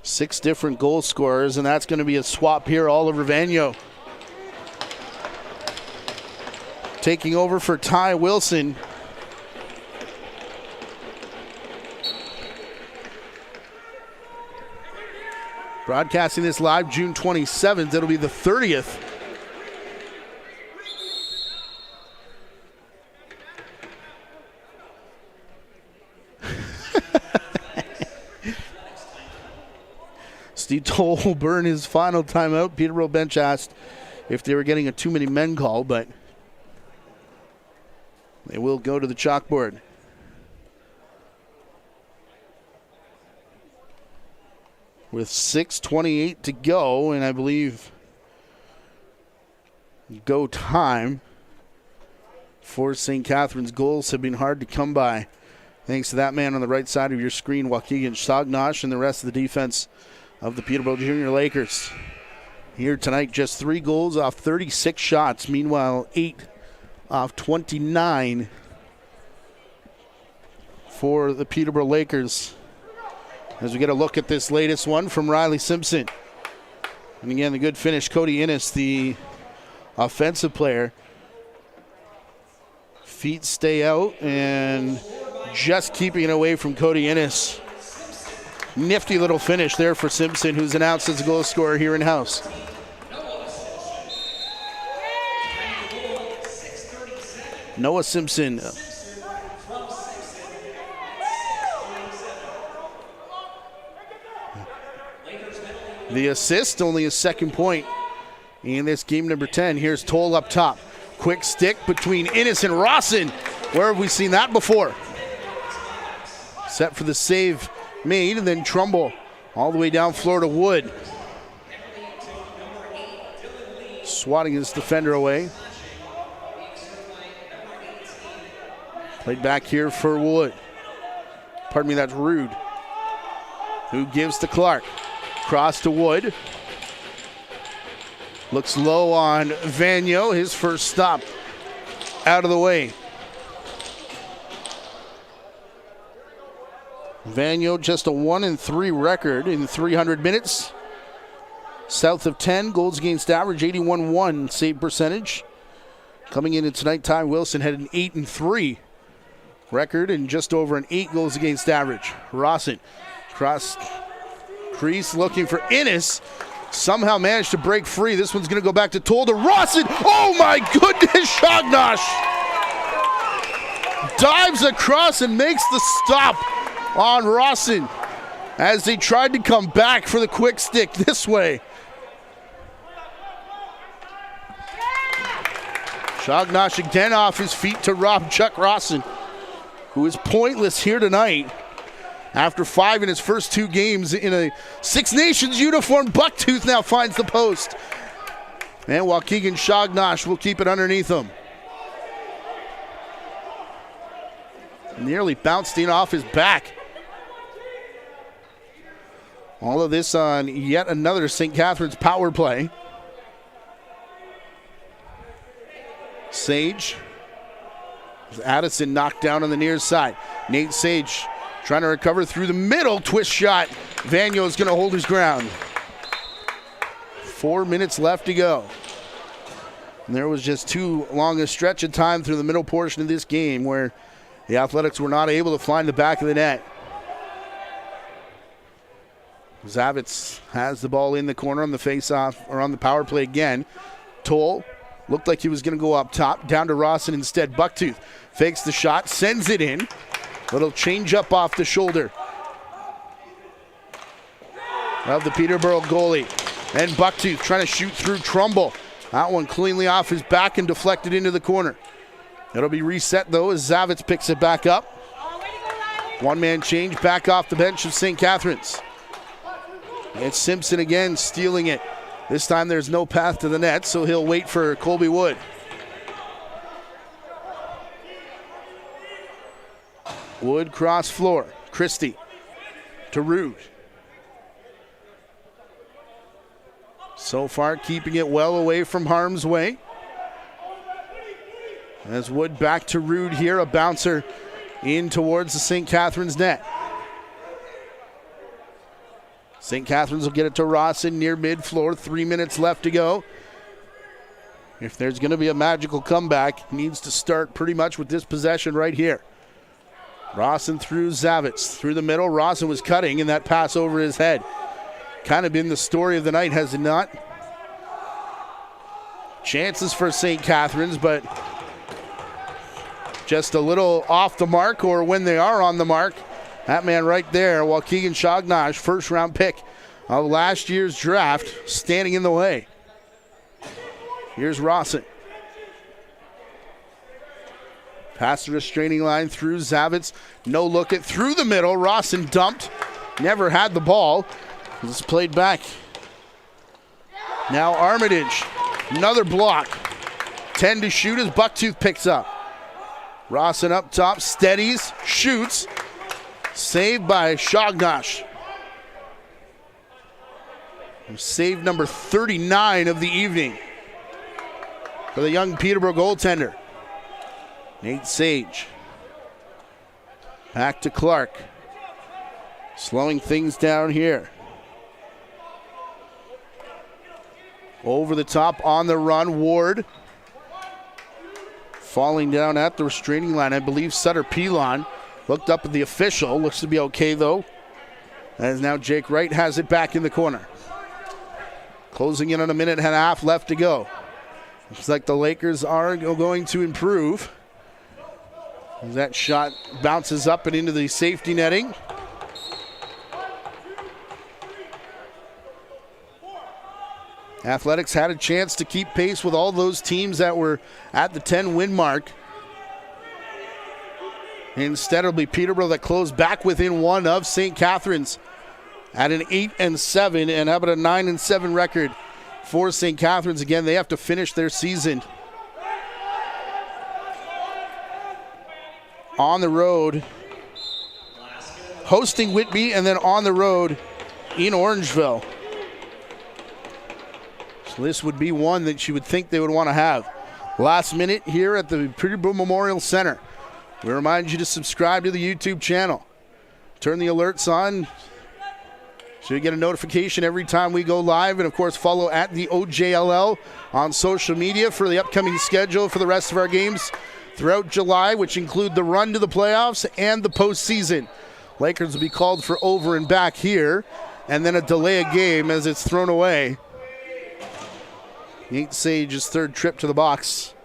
6 different goal scorers, and that's going to be a swap here. Oliver Vagno taking over for Ty Wilson. Broadcasting this live June 27th. It'll be the 30th. Steve Toll will burn his final timeout. Peterborough bench asked if they were getting a too many men call, but they will go to the chalkboard. With 6:28 to go, and I believe go time for St. Catharines. Goals have been hard to come by. Thanks to that man on the right side of your screen, Waukegan Shognosh, and the rest of the defense of the Peterborough Junior Lakers. Here tonight, just 3 goals off 36 shots. Meanwhile, 8 off 29 for the Peterborough Lakers. As we get a look at this latest one from Riley Simpson. And again, the good finish, Cody Innes, the offensive player. Feet stay out and just keeping it away from Cody Innes. Nifty little finish there for Simpson, who's announced as a goal scorer here in-house. Noah Simpson. The assist, only his second point in this game number 10. Here's Toll up top. Quick stick between Innes and Rawson. Where have we seen that before? Set for the save made, and then Trumbull all the way down floor to Wood. Swatting his defender away. Played back here for Wood. Pardon me, that's Rude. Who gives to Clark. Cross to Wood. Looks low on Vanyo. His first stop out of the way. Vanyo just a 1-3 record in 300 minutes. South of 10, goals against average, 81-1 save percentage. Coming in tonight, Ty Wilson had an 8-3 record and just over an 8 goals against average. Rawson cross crease looking for Innes. Somehow managed to break free. This one's going to go back to Toll to Rawson. Oh my goodness, Shognosh dives across and makes the stop on Rawson as they tried to come back for the quick stick this way. Shognosh again off his feet to rob Chuck Rawson, who is pointless here tonight. After 5 in his first 2 games in a Six Nations uniform, Bucktooth now finds the post. And Waukegan Shognosh will keep it underneath him. Nearly bounced in off his back. All of this on yet another St. Catharines power play. Sage. Addison knocked down on the near side. Nate Sage trying to recover through the middle. Twist shot. Vanyo is going to hold his ground. 4 minutes left to go. And there was just too long a stretch of time through the middle portion of this game where the Athletics were not able to find the back of the net. Zavitz has the ball in the corner on the face-off, or on the power play again. Toll looked like he was going to go up top. Down to Rawson instead. Bucktooth fakes the shot, sends it in. Little change up off the shoulder of the Peterborough goalie. And Bucktooth trying to shoot through Trumbull. That one cleanly off his back and deflected into the corner. It'll be reset though as Zavitz picks it back up. One-man change back off the bench of St. Catharines. It's Simpson again stealing it. This time there's no path to the net, so he'll wait for Colby Wood. Wood cross floor. Christie to Rude. So far keeping it well away from harm's way. As Wood back to Rude here, a bouncer in towards the St. Catharines net. St. Catharines will get it to Rawson near mid-floor. 3 minutes left to go. If there's going to be a magical comeback, it needs to start pretty much with this possession right here. Rawson through Zavitz. Through the middle, Rawson was cutting, and that pass over his head. Kind of been the story of the night, has it not? Chances for St. Catharines, but just a little off the mark, or when they are on the mark. That man right there, Waukegan Shognosh, first-round pick of last year's draft, standing in the way. Here's Rawson. Past the restraining line through Zavitz. No look at through the middle. Rawson dumped. Never had the ball. It's played back. Now Armitage. Another block. 10 to shoot as Bucktooth picks up. Rawson up top. Steadies. Shoots. Saved by Shognosh. Save number 39 of the evening for the young Peterborough goaltender. Nate Sage. Back to Clark. Slowing things down here. Over the top on the run, Ward. Falling down at the restraining line, I believe Sutter Pilon. Looked up at the official. Looks to be okay, though. As now Jake Wright has it back in the corner. Closing in on a minute and a half left to go. Looks like the Lakers are going to improve. As that shot bounces up and into the safety netting. Athletics had a chance to keep pace with all those teams that were at the 10-win mark. Instead, it'll be Peterborough that closed back within one of St. Catharines at an 8-7, and how about a 9-7 record for St. Catharines? Again, they have to finish their season on the road, hosting Whitby, and then on the road in Orangeville. So this would be one that you would think they would want to have. Last minute here at the Peterborough Memorial Center. We remind you to subscribe to the YouTube channel. Turn the alerts on so you get a notification every time we go live. And, of course, follow at the OJLL on social media for the upcoming schedule for the rest of our games throughout July, which include the run to the playoffs and the postseason. Lakers will be called for over and back here, and then a delay of game as it's thrown away. Nate Sage's third trip to the box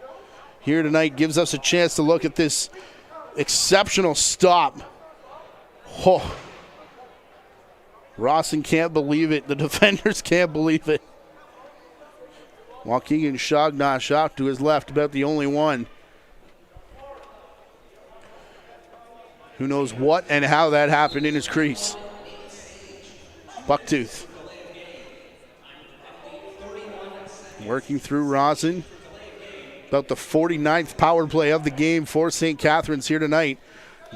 here tonight gives us a chance to look at this exceptional stop. Oh. Rawson can't believe it. The defenders can't believe it. Waukegan Shognosh out to his left, about the only one. Who knows what and how that happened in his crease. Bucktooth. Working through Rawson. About the 49th power play of the game for St. Catharines here tonight.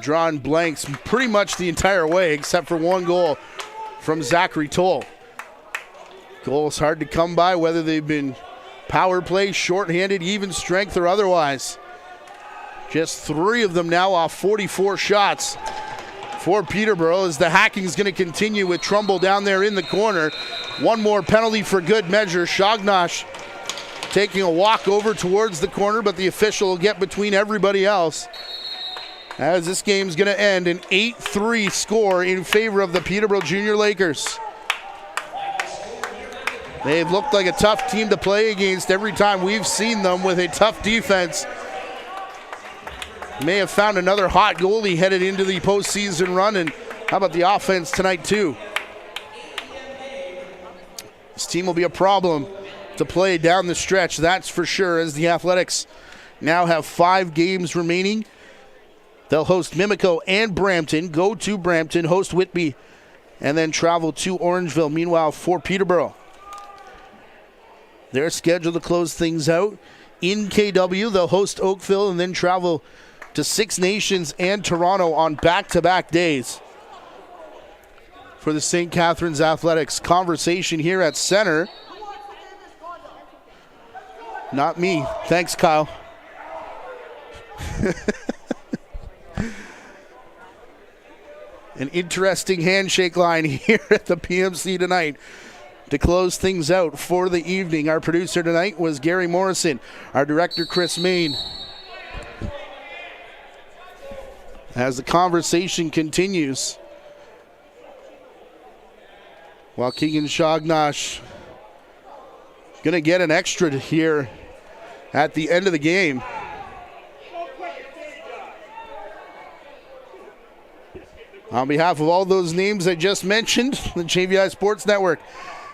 Drawing blanks pretty much the entire way except for one goal from Zachary Toll. Goals hard to come by, whether they've been power play, shorthanded, even strength, or otherwise. Just 3 of them now off 44 shots for Peterborough as the hacking is going to continue with Trumbull down there in the corner. One more penalty for good measure. Shognosh taking a walk over towards the corner, but the official will get between everybody else as this game's going to end an 8-3 score in favor of the Peterborough Junior Lakers. They've looked like a tough team to play against every time we've seen them with a tough defense. May have found another hot goalie headed into the postseason run, and how about the offense tonight too? This team will be a problem to play down the stretch, that's for sure, as the Athletics now have 5 games remaining. They'll host Mimico and Brampton, go to Brampton, host Whitby, and then travel to Orangeville. Meanwhile, for Peterborough, they're scheduled to close things out in KW. They'll host Oakville and then travel to Six Nations and Toronto on back-to-back days. For the St. Catharines Athletics, conversation here at center. Not me. Thanks, Kyle. An interesting handshake line here at the PMC tonight. to close things out for the evening. Our producer tonight was Gary Morrison. Our director, Chris Main. As the conversation continues, while Keegan Shognosh going to get an extra here at the end of the game. On behalf of all those names I just mentioned, the JVI Sports Network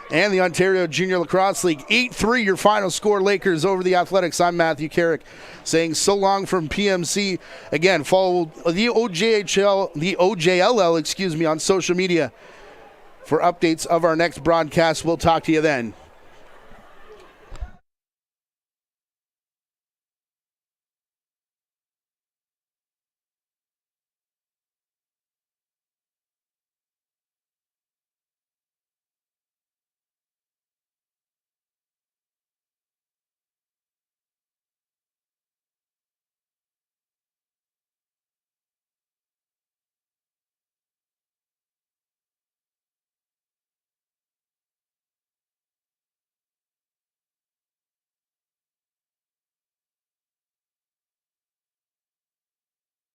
and the Ontario Junior Lacrosse League, 8-3 your final score, Lakers over the Athletics. I'm Matthew Carrick saying so long from PMC. Again, follow the OJLL, on social media for updates of our next broadcast. We'll talk to you then.